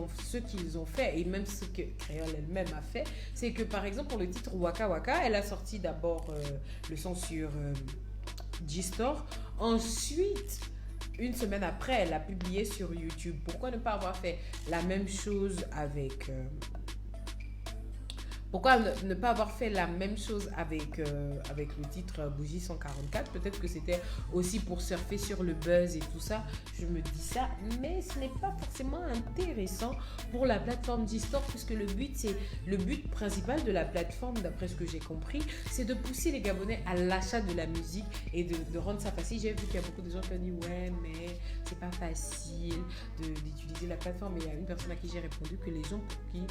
ont fait, et même ce que Créole elle-même a fait, c'est que par exemple pour le titre Waka Waka, elle a sorti d'abord le son sur G-Store. Ensuite, une semaine après, elle l'a publié sur YouTube. Pourquoi ne pas avoir fait la même chose avec... Pourquoi ne pas avoir fait la même chose avec le titre Bougie 144? Peut-être que c'était aussi pour surfer sur le buzz et tout ça. Je me dis ça, mais ce n'est pas forcément intéressant pour la plateforme G-Store puisque le but principal de la plateforme, d'après ce que j'ai compris, c'est de pousser les Gabonais à l'achat de la musique et de rendre ça facile. J'ai vu qu'il y a beaucoup de gens qui ont dit ouais, mais c'est pas facile d'utiliser la plateforme. Et il y a une personne à qui j'ai répondu que les gens pour qui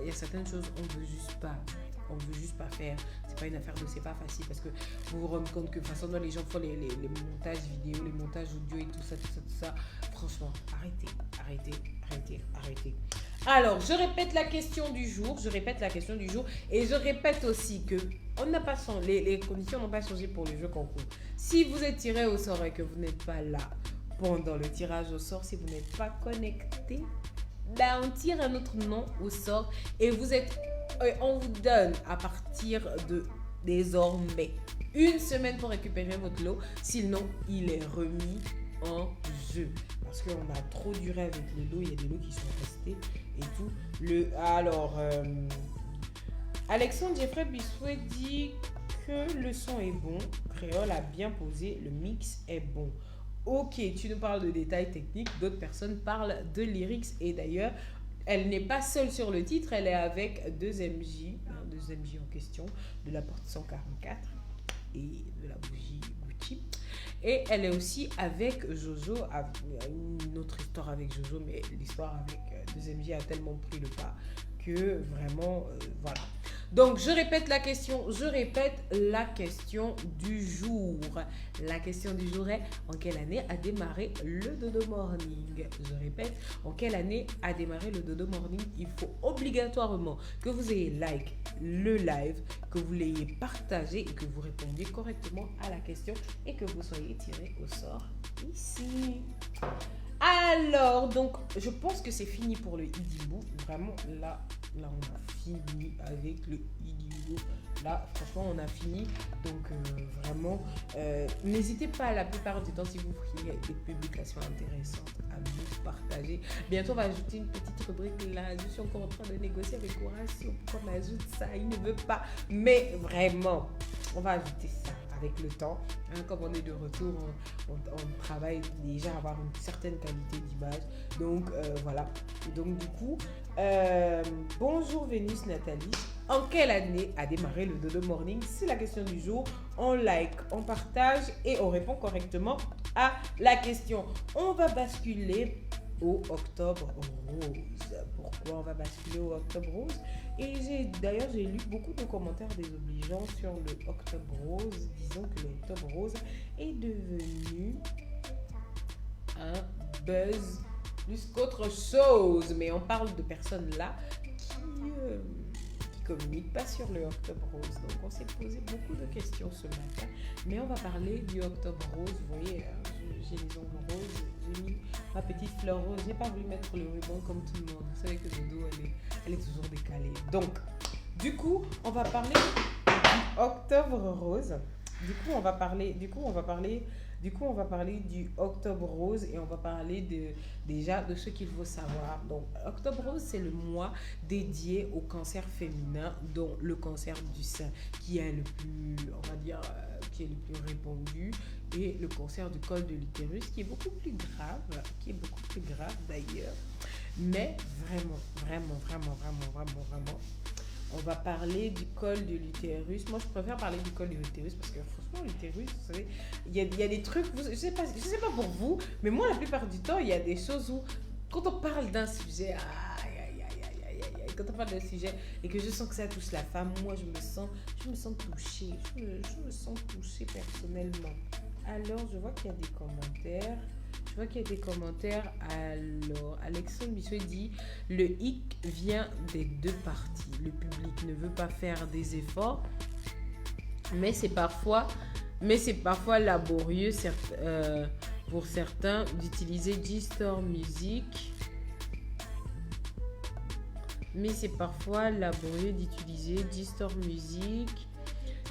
il y a certaines choses on veut juste pas faire. C'est pas une affaire de c'est pas facile parce que vous vous rendez compte que de toute façon les gens font les montages vidéo, les montages audio et tout ça. Franchement, arrêtez. Alors, je répète la question du jour et je répète aussi que les conditions n'ont pas changé pour le jeu concours. Si vous êtes tiré au sort et que vous n'êtes pas là pendant le tirage au sort, si vous n'êtes pas connecté, on tire un autre nom au sort et on vous donne à partir de désormais une semaine pour récupérer votre lot. Sinon, il est remis en jeu. Parce qu'on a trop duré avec les lots. Il y a des lots qui sont restés et tout. Alors, Alexandre Jeffrey Bissouet dit que le son est bon. Créole a bien posé. Le mix est bon. Ok, tu nous parles de détails techniques, d'autres personnes parlent de lyrics et d'ailleurs, elle n'est pas seule sur le titre, elle est avec deux MJ en question, de la porte 144 et de la bougie Gucci. Et elle est aussi avec Jojo, une autre histoire avec Jojo, mais l'histoire avec deux MJ a tellement pris le pas que vraiment, voilà. Donc, je répète la question du jour. La question du jour est, en quelle année a démarré le Dodo Morning? Je répète, en quelle année a démarré le Dodo Morning? Il faut obligatoirement que vous ayez like le live, que vous l'ayez partagé et que vous répondiez correctement à la question et que vous soyez tiré au sort ici. Alors, donc, je pense que c'est fini pour le Idibou. Vraiment, là, on a fini avec le Idibou. Là, franchement, on a fini. Donc, vraiment, n'hésitez pas la plupart du temps, si vous voyez des publications intéressantes, à nous partager. Bientôt, on va ajouter une petite rubrique là. Je suis encore en train de négocier avec Horacio pour qu'on ajoute ça. Il ne veut pas. Mais vraiment, on va ajouter ça. Avec le temps, comme on est de retour, on travaille déjà à avoir une certaine qualité d'image. Donc, voilà. Donc, du coup, bonjour Vénus Nathalie. En quelle année a démarré le Dodo Morning? C'est la question du jour. On like, on partage et on répond correctement à la question. On va basculer au Octobre Rose. Pourquoi on va basculer au Octobre Rose? Et j'ai lu beaucoup de commentaires désobligeants sur le Octobre Rose, disant que le Octobre Rose est devenu un buzz plus qu'autre chose. Mais on parle de personnes là qui communiquent pas sur le Octobre Rose. Donc on s'est posé beaucoup de questions ce matin. Mais on va parler du Octobre Rose. Vous voyez, j'ai les ongles roses, j'ai mis ma petite fleur rose. J'ai pas voulu mettre le ruban comme tout le monde. Vous savez que le dos, elle est toujours décalée. Donc, du coup, on va parler du Octobre Rose. Du coup, on va parler Du coup, on va parler du Octobre Rose et on va parler déjà de ce qu'il faut savoir. Donc, Octobre Rose, c'est le mois dédié au cancer féminin, dont le cancer du sein, qui est le plus, on va dire, qui est le plus répandu, et le cancer du col de l'utérus, qui est beaucoup plus grave, d'ailleurs. Mais vraiment, on va parler du col de l'utérus. Moi, je préfère parler du col de l'utérus parce que franchement, l'utérus, vous savez, il y a des trucs, je sais pas pour vous, mais moi, la plupart du temps, il y a des choses où, quand on parle d'un sujet, quand on parle d'un sujet et que je sens que ça touche la femme, moi, je me sens touchée. Je me sens touchée personnellement. Alors, je vois qu'il y a des commentaires. Alors, Alexandre Bissot dit « Le hic vient des deux parties. Le public ne veut pas faire des efforts, mais c'est parfois laborieux pour certains d'utiliser G-Store Music.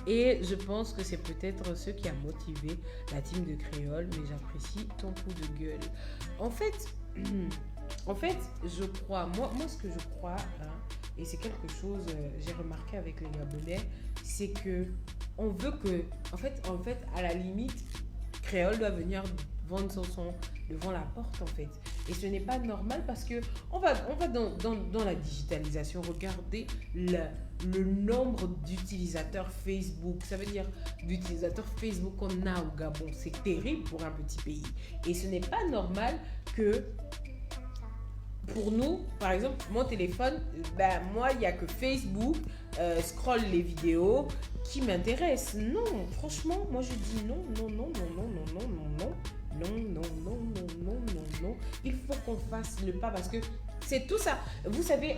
Et je pense que c'est peut-être ce qui a motivé la team de Créole, mais j'apprécie ton coup de gueule. En fait, je crois, moi ce que je crois, et c'est quelque chose j'ai remarqué avec les Gabonais, c'est que on veut que, en fait, à la limite, Créole doit venir vendre son son devant la porte, en fait. Et ce n'est pas normal parce que on va dans la digitalisation, regarder le nombre d'utilisateurs Facebook. Ça veut dire d'utilisateurs Facebook qu'on a au Gabon. C'est terrible pour un petit pays. Et ce n'est pas normal que pour nous, par exemple, mon téléphone, moi, il n'y a que Facebook, scroll les vidéos qui m'intéressent. Non, franchement, moi, je dis non. Il faut qu'on fasse le pas parce que c'est tout ça. Vous savez,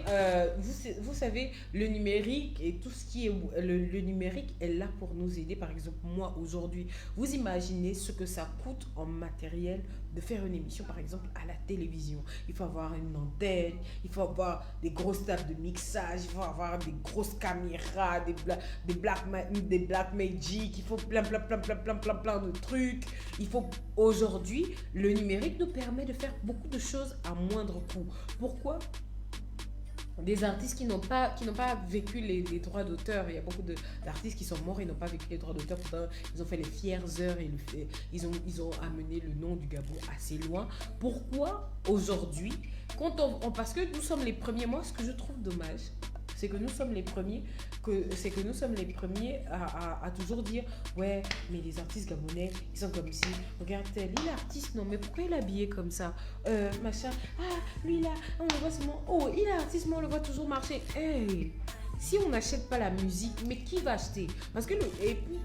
le numérique et tout ce qui est le numérique est là pour nous aider. Par exemple, moi aujourd'hui, vous imaginez ce que ça coûte en matériel de faire une émission, par exemple, à la télévision. Il faut avoir une antenne, il faut avoir des grosses tables de mixage, il faut avoir des grosses caméras, des black magic, il faut plein de trucs. Aujourd'hui, le numérique nous permet de faire beaucoup de choses à moindre coût. Pourquoi ? Des artistes qui n'ont pas vécu les droits d'auteur. Il y a beaucoup d'artistes qui sont morts et n'ont pas vécu les droits d'auteur. Pourtant, ils ont fait les fières heures et ils ont amené le nom du Gabon assez loin. Pourquoi aujourd'hui, parce que nous sommes les premiers, moi ce que je trouve dommage, c'est que nous sommes les premiers à toujours dire ouais, mais les artistes gabonais ils sont comme si, regarde tel, il est artiste, non mais pourquoi il est habillé comme ça, machin, lui là on le voit seulement, il est artiste mais on le voit toujours marcher. Hey, si on n'achète pas la musique, mais qui va acheter? Parce que et puis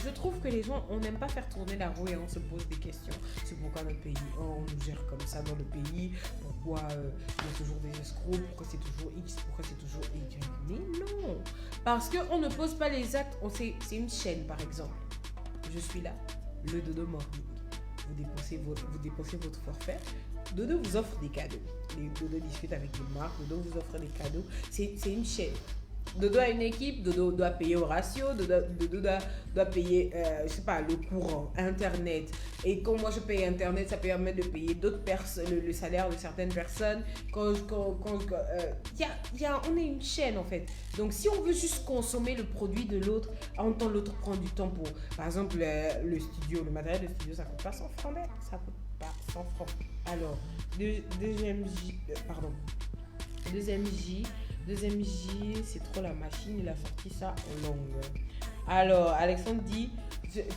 je trouve que les gens, on n'aime pas faire tourner la roue et on se pose des questions. C'est pourquoi notre pays, on nous gère comme ça dans le pays. Pourquoi il y a toujours des escrocs? Pourquoi c'est toujours X? Pourquoi c'est toujours Y? Mais non, parce qu'on ne pose pas les actes. C'est une chaîne, par exemple. Je suis là, le Dodo Morning. Vous dépensez votre forfait. Dodo vous offre des cadeaux. Dodo discute avec les marques. Dodo vous offre des cadeaux. C'est une chaîne. Dodo a une équipe, Dodo doit payer au ratio, Dodo doit payer, je sais pas, le courant, Internet. Et quand moi je paye Internet, ça permet de payer d'autres personnes, le salaire de certaines personnes. On est une chaîne en fait. Donc si on veut juste consommer le produit de l'autre, en temps l'autre prend du temps pour, par exemple, le studio, le matériel de studio, ça coûte pas 100 francs, ça coûte pas 100 francs. Alors, Deuxième J, c'est trop la machine, il a sorti ça en langue. Alors, Alexandre dit,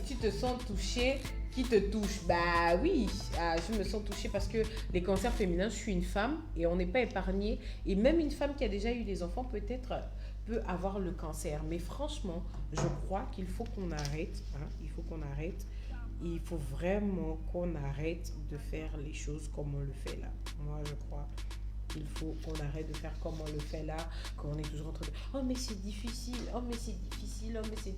tu te sens touchée, qui te touche? Bah oui, je me sens touchée parce que les cancers féminins, je suis une femme et on n'est pas épargné. Et même une femme qui a déjà eu des enfants peut avoir le cancer. Mais franchement, je crois qu'il faut qu'on arrête. Il faut vraiment qu'on arrête de faire les choses comme on le fait là. Moi, je crois Il faut qu'on arrête de faire comme on le fait là, qu'on est toujours en train de « Oh mais c'est difficile, oh mais c'est difficile, oh mais c'est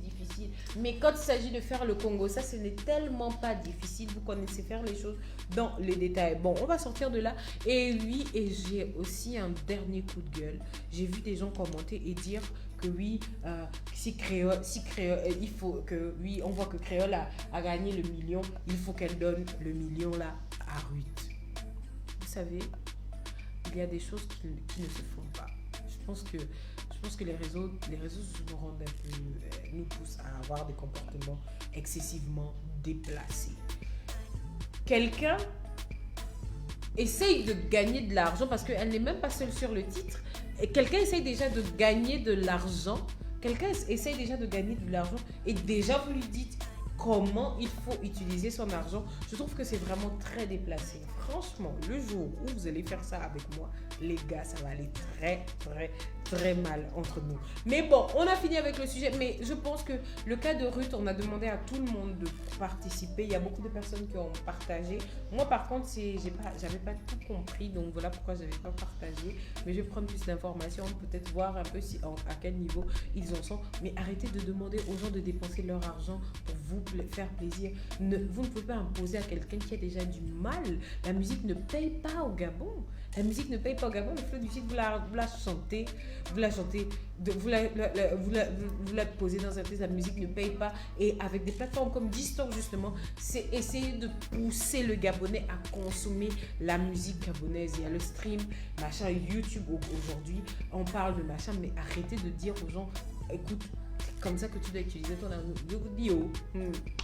difficile. » Mais quand il s'agit de faire le Congo, ça ce n'est tellement pas difficile. Vous connaissez faire les choses dans les détails. Bon, on va sortir de là. Et oui, et j'ai aussi un dernier coup de gueule. J'ai vu des gens commenter et dire que oui, si Créole, il faut que, oui, on voit que Créole a gagné le million, il faut qu'elle donne le million là à Ruth. Vous savez, il y a des choses qui ne se font pas. Je pense que les réseaux nous rendent un peu, nous poussent à avoir des comportements excessivement déplacés. Quelqu'un essaye de gagner de l'argent parce qu'elle n'est même pas seule sur le titre. Et quelqu'un essaye déjà de gagner de l'argent. Et déjà vous lui dites comment il faut utiliser son argent. Je trouve que c'est vraiment très déplacé. Franchement, le jour où vous allez faire ça avec moi, les gars, ça va aller très, très, très mal entre nous. Mais bon, on a fini avec le sujet. Mais je pense que le cas de Ruth, on a demandé à tout le monde de participer. Il y a beaucoup de personnes qui ont partagé. Moi, par contre, j'avais pas tout compris. Donc, voilà pourquoi je n'avais pas partagé. Mais je vais prendre plus d'informations, peut-être voir un peu à quel niveau ils en sont. Mais arrêtez de demander aux gens de dépenser leur argent pour vous faire plaisir. Vous ne pouvez pas imposer à quelqu'un qui a déjà du mal. La musique ne paye pas au Gabon. La musique ne paye pas au Gabon. Le Flow du Sud, vous la chantez, vous la posez dans un test. La musique ne paye pas. Et avec des plateformes comme Distor, justement, c'est essayer de pousser le Gabonais à consommer la musique gabonaise. Il y a le stream, machin, YouTube aujourd'hui. On parle de machin, mais arrêtez de dire aux gens, écoute, comme ça que tu dois utiliser ton bio.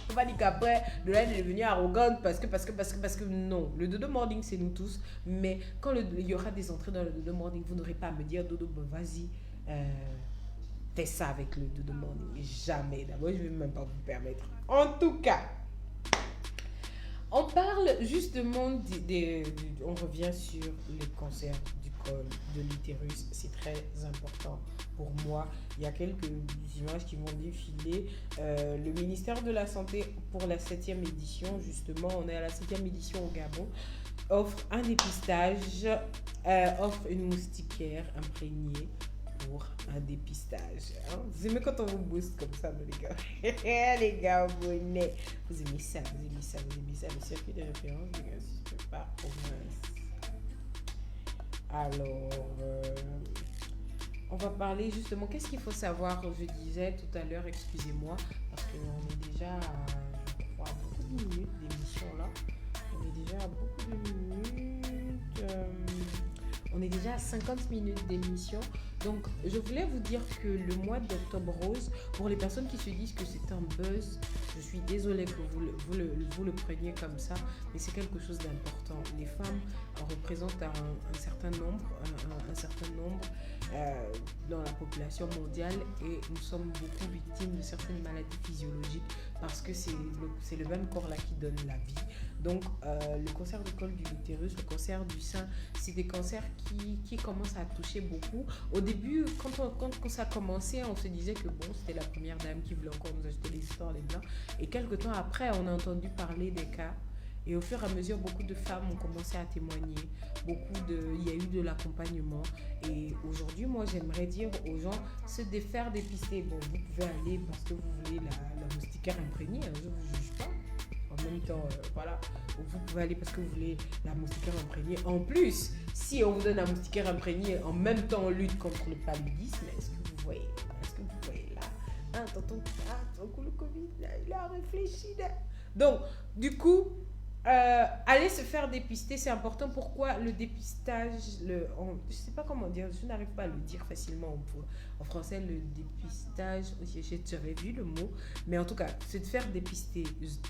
Faut pas dire qu'après, de là, elle est devenue arrogante parce que non. Le Dodo Morning, c'est nous tous. Mais quand il y aura des entrées dans le Dodo Morning, vous n'aurez pas à me dire, Dodo, vas-y, fais ça avec le Dodo Morning. Jamais. D'abord, je ne vais même pas vous permettre. En tout cas, on parle justement on revient sur les cancers du col de l'utérus. C'est très important pour moi. Il y a quelques images qui vont défiler. Le ministère de la Santé, pour la 7e édition, justement, on est à la 7e édition au Gabon, offre un dépistage, offre une moustiquaire imprégnée pour un dépistage. Hein? Vous aimez quand on vous booste comme ça, les gars? Les gars, vous aimez ça. Le circuit de référence, les gars, si je peux pas au moins. Alors, on va parler justement, qu'est-ce qu'il faut savoir? Je disais tout à l'heure, excusez-moi, parce qu'on est déjà à, je crois, beaucoup de minutes d'émission là. On est déjà à 50 minutes d'émission. Donc, je voulais vous dire que le mois d'octobre rose, pour les personnes qui se disent que c'est un buzz, je suis désolée que vous le preniez comme ça, mais c'est quelque chose d'important. Les femmes représentent un certain nombre dans la population mondiale et nous sommes beaucoup victimes de certaines maladies physiologiques parce que c'est le même corps là qui donne la vie. Donc, le cancer du col de l'utérus, le cancer du sein, c'est des cancers qui commencent à toucher beaucoup. Au début, quand ça a commencé, on se disait que bon, c'était la première dame qui voulait encore nous acheter les histoires, les blancs. Et quelques temps après, on a entendu parler des cas. Et au fur et à mesure, beaucoup de femmes ont commencé à témoigner. Il y a eu de l'accompagnement. Et aujourd'hui, moi, j'aimerais dire aux gens, se faire dépister. Bon, vous pouvez aller parce que vous voulez la moustiquaire imprégnée. Hein, je ne vous juge pas. En même temps, voilà, vous pouvez aller parce que vous voulez la moustiquaire imprégnée. En plus, si on vous donne la moustiquaire imprégnée, en même temps, on lutte contre le paludisme. Est-ce que vous voyez là, hein, tonton, le Covid, là, il a réfléchi. Là. Donc, du coup, aller se faire dépister, c'est important. Pourquoi le dépistage, je ne sais pas comment dire, je n'arrive pas à le dire facilement en français, le dépistage, j'avais vu le mot, mais en tout cas, c'est de faire dépister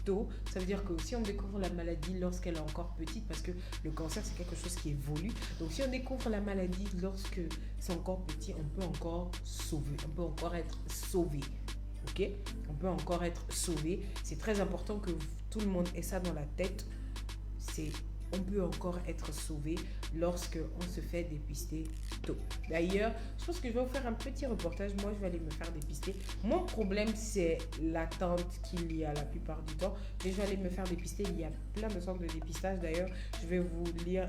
tôt. Ça veut dire que si on découvre la maladie lorsqu'elle est encore petite, parce que le cancer, c'est quelque chose qui évolue, donc si on découvre la maladie lorsque c'est encore petit, on peut encore être sauvé. Ok, on peut encore être sauvé. C'est très important que tout le monde ait ça dans la tête. C'est on peut encore être sauvé lorsque on se fait dépister tôt. D'ailleurs, je pense que je vais vous faire un petit reportage. Moi, je vais aller me faire dépister. Mon problème, c'est l'attente qu'il y a la plupart du temps. Mais je vais aller me faire dépister. Il y a plein de centres de dépistage. D'ailleurs, je vais vous lire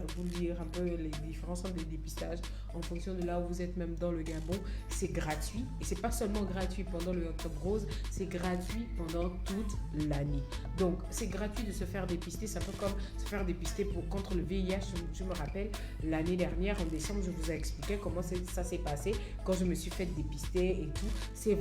un peu les différents centres de dépistage en fonction de là où vous êtes, même dans le Gabon. C'est gratuit. Et c'est pas seulement gratuit pendant le Octobre Rose, c'est gratuit pendant toute l'année. Donc, c'est gratuit de se faire dépister. C'est un peu comme se faire dépister contre le VIH. Je me rappelle, l'année dernière, en décembre, je vous ai expliqué comment ça s'est passé quand je me suis fait dépister et tout. C'est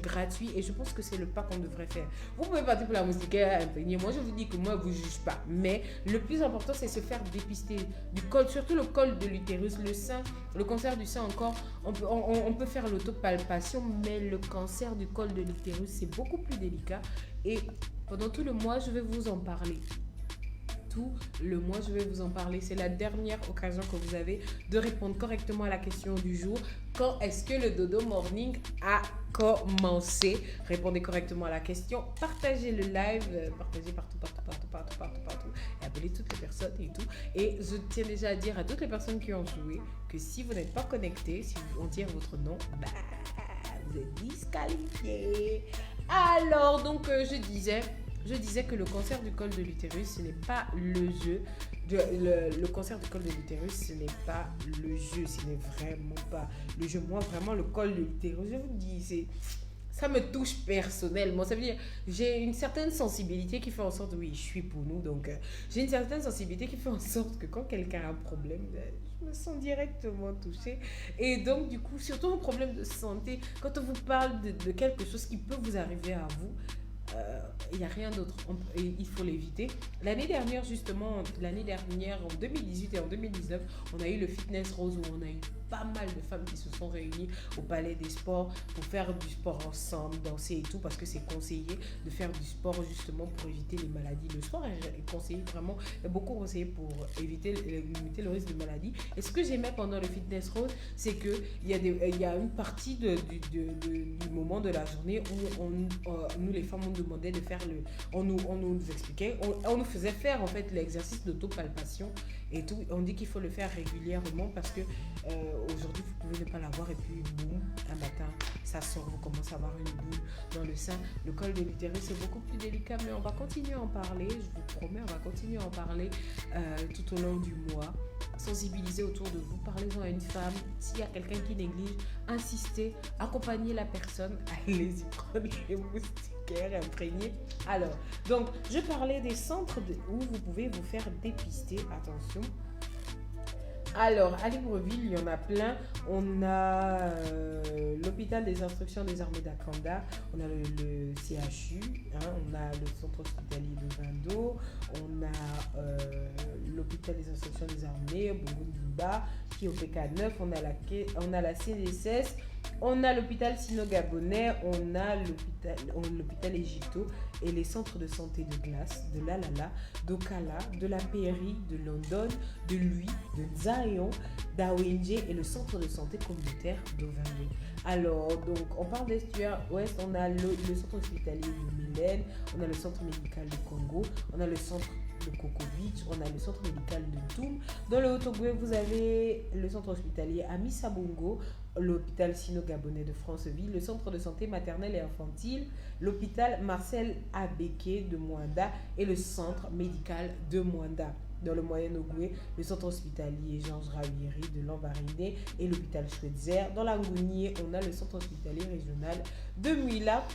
gratuit et je pense que c'est le pas qu'on devrait faire. Vous pouvez partir pour la moustiquaire, moi je vous dis que moi, je ne vous juge pas. Mais le plus important, c'est se faire dépister du col, surtout le col de l'utérus, le sein, le cancer du sein encore. On peut faire l'autopalpation, mais le cancer du col de l'utérus, c'est beaucoup plus délicat. Et pendant tout le mois, je vais vous en parler. Tout le mois, je vais vous en parler. C'est la dernière occasion que vous avez de répondre correctement à la question du jour. Quand est-ce que le dodo morning a commencé? Répondez correctement à la question. Partagez le live. Partagez partout. Et appelez toutes les personnes et tout. Et je tiens déjà à dire à toutes les personnes qui ont joué que si vous n'êtes pas connecté, si on tire votre nom, vous êtes disqualifié. Alors, donc, je disais que le cancer du col de l'utérus, ce n'est pas le jeu. Le cancer du col de l'utérus, ce n'est pas le jeu. Ce n'est vraiment pas le jeu. Moi, vraiment, le col de l'utérus, je vous dis, ça me touche personnellement. Ça veut dire, j'ai une certaine sensibilité qui fait en sorte, oui, je suis pour nous. Donc, j'ai une certaine sensibilité qui fait en sorte que quand quelqu'un a un problème, je me sens directement touchée. Et donc, du coup, surtout un problème de santé, quand on vous parle de quelque chose qui peut vous arriver à vous, il n'y a rien d'autre, il faut l'éviter. L'année dernière, en 2018 et en 2019, on a eu le Fitness Rose où on a eu pas mal de femmes qui se sont réunies au Palais des Sports pour faire du sport ensemble, danser et tout, parce que c'est conseillé de faire du sport justement pour éviter les maladies. Le sport est conseillé vraiment, est beaucoup conseillé pour limiter le risque de maladie. Et ce que j'aimais pendant le Fitness Rose, c'est qu'il y a une partie du moment de la journée où nous les femmes, on demandait de faire on nous expliquait, on nous faisait faire en fait l'exercice d'autopalpation et tout. On dit qu'il faut le faire régulièrement parce que aujourd'hui vous pouvez ne pas l'avoir et puis boum, un matin ça sort, vous commencez à avoir une boule dans le sein. Le col de l'utérus c'est beaucoup plus délicat, mais on va continuer à en parler, je vous promets, on va continuer à en parler tout au long du mois. Sensibiliser autour de vous, parlez-en à une femme. S'il y a quelqu'un qui néglige, insistez, accompagnez la personne, allez-y prendre les moustiquaires imprégnés. Alors, donc, je parlais des centres où vous pouvez vous faire dépister. Attention. Alors, à Libreville, il y en a plein. On a l'hôpital des instructions des armées d'Akanda, on a le CHU, on a le centre hospitalier de Vindo, on a l'hôpital des instructions des armées, Bongo-Dimba, qui est au PK9, on a la CDSS, on a l'hôpital sino-gabonais, on a l'hôpital Égypto et les centres de santé de Glace, de l'Alala, d'Okala, de la Péri, de London, de Lui, de Zion, d'Awenge et le centre de santé communautaire d'Ovando. Alors, donc, on parle d'Est-Ouest, on a le centre hospitalier de Mylène, on a le centre médical de Congo, on a le centre de Coco Beach, on a le centre médical de Toum. Dans le Haut-Ogooué, vous avez le centre hospitalier Amissa Bongo, l'hôpital sino-gabonais de Franceville, le centre de santé maternelle et infantile, l'hôpital Marcel Abeke de Mwanda et le centre médical de Mwanda. Dans le Moyen-Ogooué, le centre hospitalier Georges Ravieri de Lambaréné et l'hôpital Schweitzer. Dans la Ngounié, on a le centre hospitalier régional de Muila.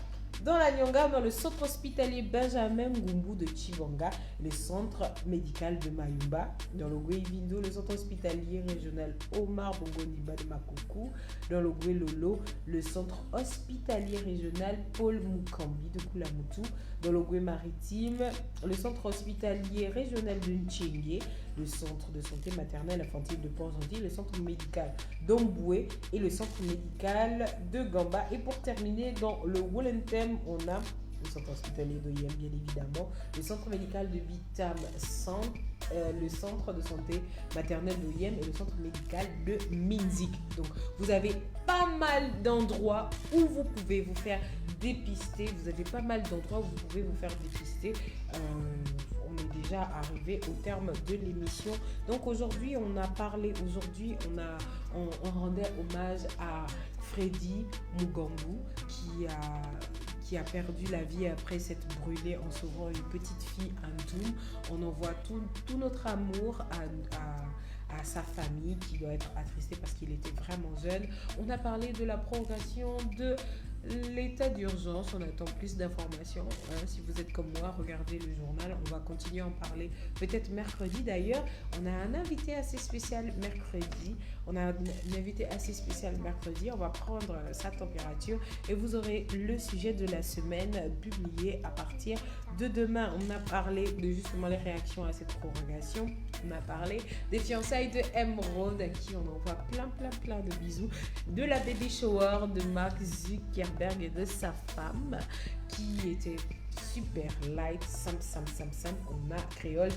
Dans la Nyanga, on a le centre hospitalier Benjamin Ngumbu de Chivanga, le centre médical de Mayumba. Dans le Goué-Vindo, le centre hospitalier régional Omar Bongo-Nimba de Makoukou. Dans le Goué-Lolo, le centre hospitalier régional Paul Mukambi de Koulamoutou. Dans le Goué-Maritime, le centre hospitalier régional de Ntchengue, le centre de santé maternelle infantile de Port-Gentil, le centre médical d'Omboué et le centre médical de Gamba. Et pour terminer, dans le Wolentem, on a le centre hospitalier d'Oyem, bien évidemment, le centre médical de Bitam Centre, le centre de santé maternelle d'Oyem et le centre médical de Minzik. Donc, vous avez pas mal d'endroits où vous pouvez vous faire dépister. Vous avez pas mal d'endroits où vous pouvez vous faire dépister. On est déjà arrivé au terme de l'émission. Donc aujourd'hui, on rendait hommage à Freddy Mugambu qui a perdu la vie après s'être brûlé en sauvant une petite fille Antoum. On envoie tout notre amour à sa famille qui doit être attristée parce qu'il était vraiment jeune. On a parlé de la prorogation de l'état d'urgence. On attend plus d'informations. Si vous êtes comme moi, regardez le journal. On va continuer à en parler peut-être mercredi. D'ailleurs, on a un invité assez spécial mercredi. On va prendre sa température et vous aurez le sujet de la semaine publié à partir de demain. On a parlé de justement les réactions à cette prorogation. On a parlé des fiançailles de Emerald à qui on envoie plein de bisous. De la baby shower de Mark Zuckerberg et de sa femme qui était super light, simple. On a Créole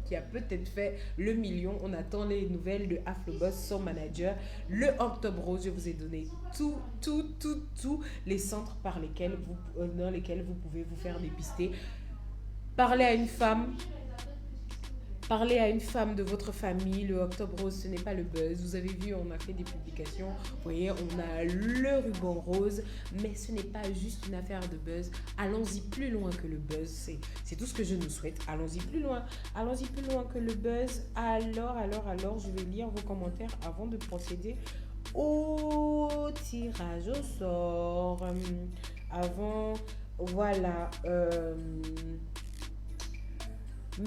qui a peut-être fait le million. On attend les nouvelles de Afloboss, son manager. Le Octobre Rose, je vous ai donné tous les centres dans lesquels vous pouvez vous faire dépister. Parlez à une femme de votre famille. Le Octobre Rose, ce n'est pas le buzz. Vous avez vu, on a fait des publications. Vous voyez, on a le ruban rose. Mais ce n'est pas juste une affaire de buzz. Allons-y plus loin que le buzz. C'est tout ce que je nous souhaite. Allons-y plus loin que le buzz. Alors, je vais lire vos commentaires avant de procéder au tirage au sort.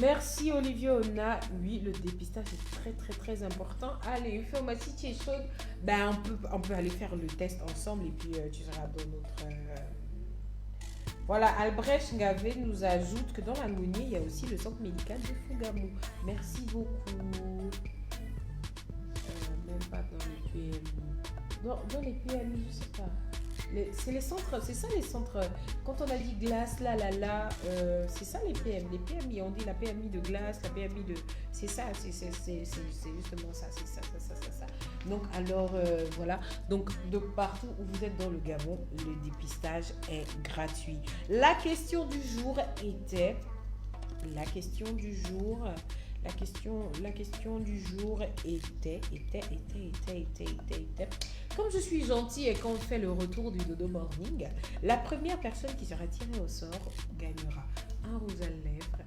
Merci Olivier Ona. Oui, le dépistage est très important. Allez, Fema, si tu es chaude, on peut aller faire le test ensemble et puis tu seras dans notre... Voilà, Albrecht Ngavé nous ajoute que dans la Mounier, il y a aussi le centre médical de Fougamou. Merci beaucoup. Même pas dans les PMI. Dans les PMI, je sais pas. C'est les centres, c'est ça les centres. Quand on a dit glace, c'est ça les PMI. Les PMI, on dit la PMI de glace, la PMI de... C'est ça, c'est justement ça, c'est ça. Donc alors, voilà. Donc de partout où vous êtes dans le Gabon, le dépistage est gratuit. La question du jour était... Comme je suis gentille et qu'on fait le retour du dodo morning, la première personne qui sera tirée au sort gagnera un rouge à lèvres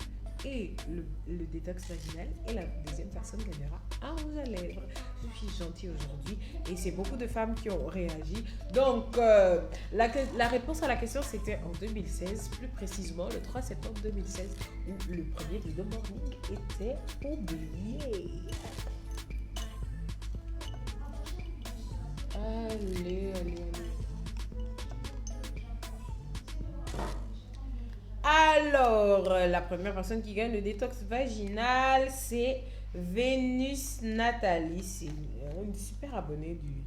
et le détox vaginal, et la deuxième personne gagnera un rouge à lèvres. Je suis gentille aujourd'hui et c'est beaucoup de femmes qui ont réagi. Donc la réponse à la question c'était en 2016, plus précisément le 3 septembre 2016, où le premier dodo morning était oublié. Allez. Alors, la première personne qui gagne le détox vaginal, c'est Vénus Nathalie. C'est une super abonnée du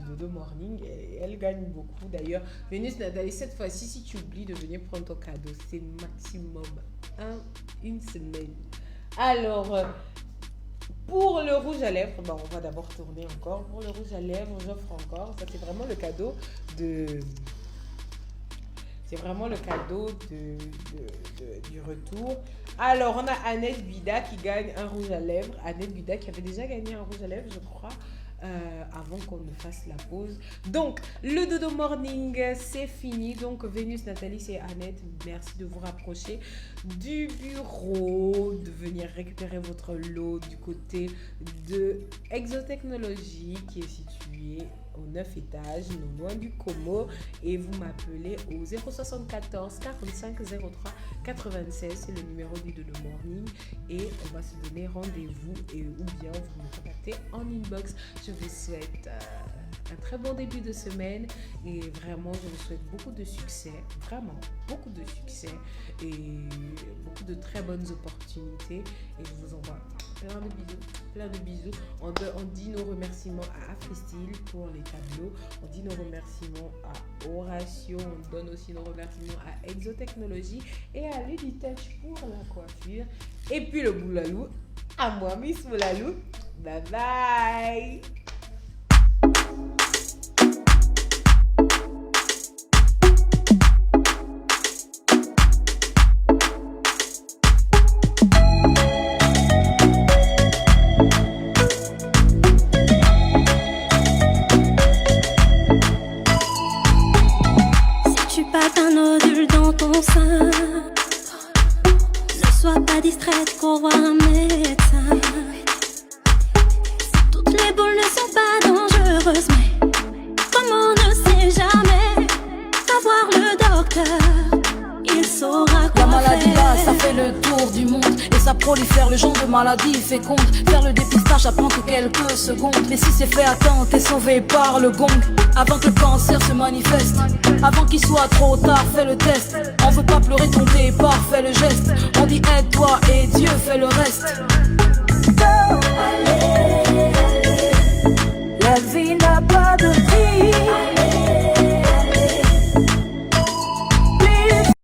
Dodo Morning. Elle gagne beaucoup d'ailleurs. Vénus Nathalie, cette fois-ci, si tu oublies de venir prendre ton cadeau, c'est maximum une semaine. Alors... pour le rouge à lèvres, on va d'abord tourner encore. Pour le rouge à lèvres, j'offre encore. Ça, c'est vraiment le cadeau du retour. Alors, on a Annette Guida qui gagne un rouge à lèvres. Annette Guida qui avait déjà gagné un rouge à lèvres, je crois, avant qu'on ne fasse la pause. Donc, le Dodo Morning, c'est fini. Donc, Vénus, Nathalie, c'est Annette. Merci de vous rapprocher du bureau, de venir récupérer votre lot du côté de Exotechnologie qui est situé au 9 étage, non loin du Como, et vous m'appelez au 074 45 03 96, c'est le numéro du Dodo Morning, et on va se donner rendez-vous, ou bien vous me contactez en inbox. Je vous souhaite un très bon début de semaine et vraiment je vous souhaite beaucoup de succès, vraiment beaucoup de succès et beaucoup de très bonnes opportunités, et je vous envoie plein de bisous. On dit nos remerciements à Afristil pour les tableaux, on dit nos remerciements à Horatio, on donne aussi nos remerciements à Exotechnologie et à Luditouch pour la coiffure, et puis le Boulalou, à moi Miss Boulalou, bye bye. faut voir un médecin. Toutes les boules ne sont pas dangereuses, mais comme on ne sait jamais, va voir le docteur, il saura quoi La maladie faire. là, ça fait le tour du monde et ça prolifère, le genre de maladie féconde. Faire le dépistage, ça prend que quelques secondes, mais si c'est fait à temps, t'es sauvé par le gong. Avant que le cancer se manifeste, avant qu'il soit trop tard, fais le test. On veut pas pleurer ton départ, fais le geste. On dit aide-toi et Dieu fait le reste. La vie n'a pas de prix.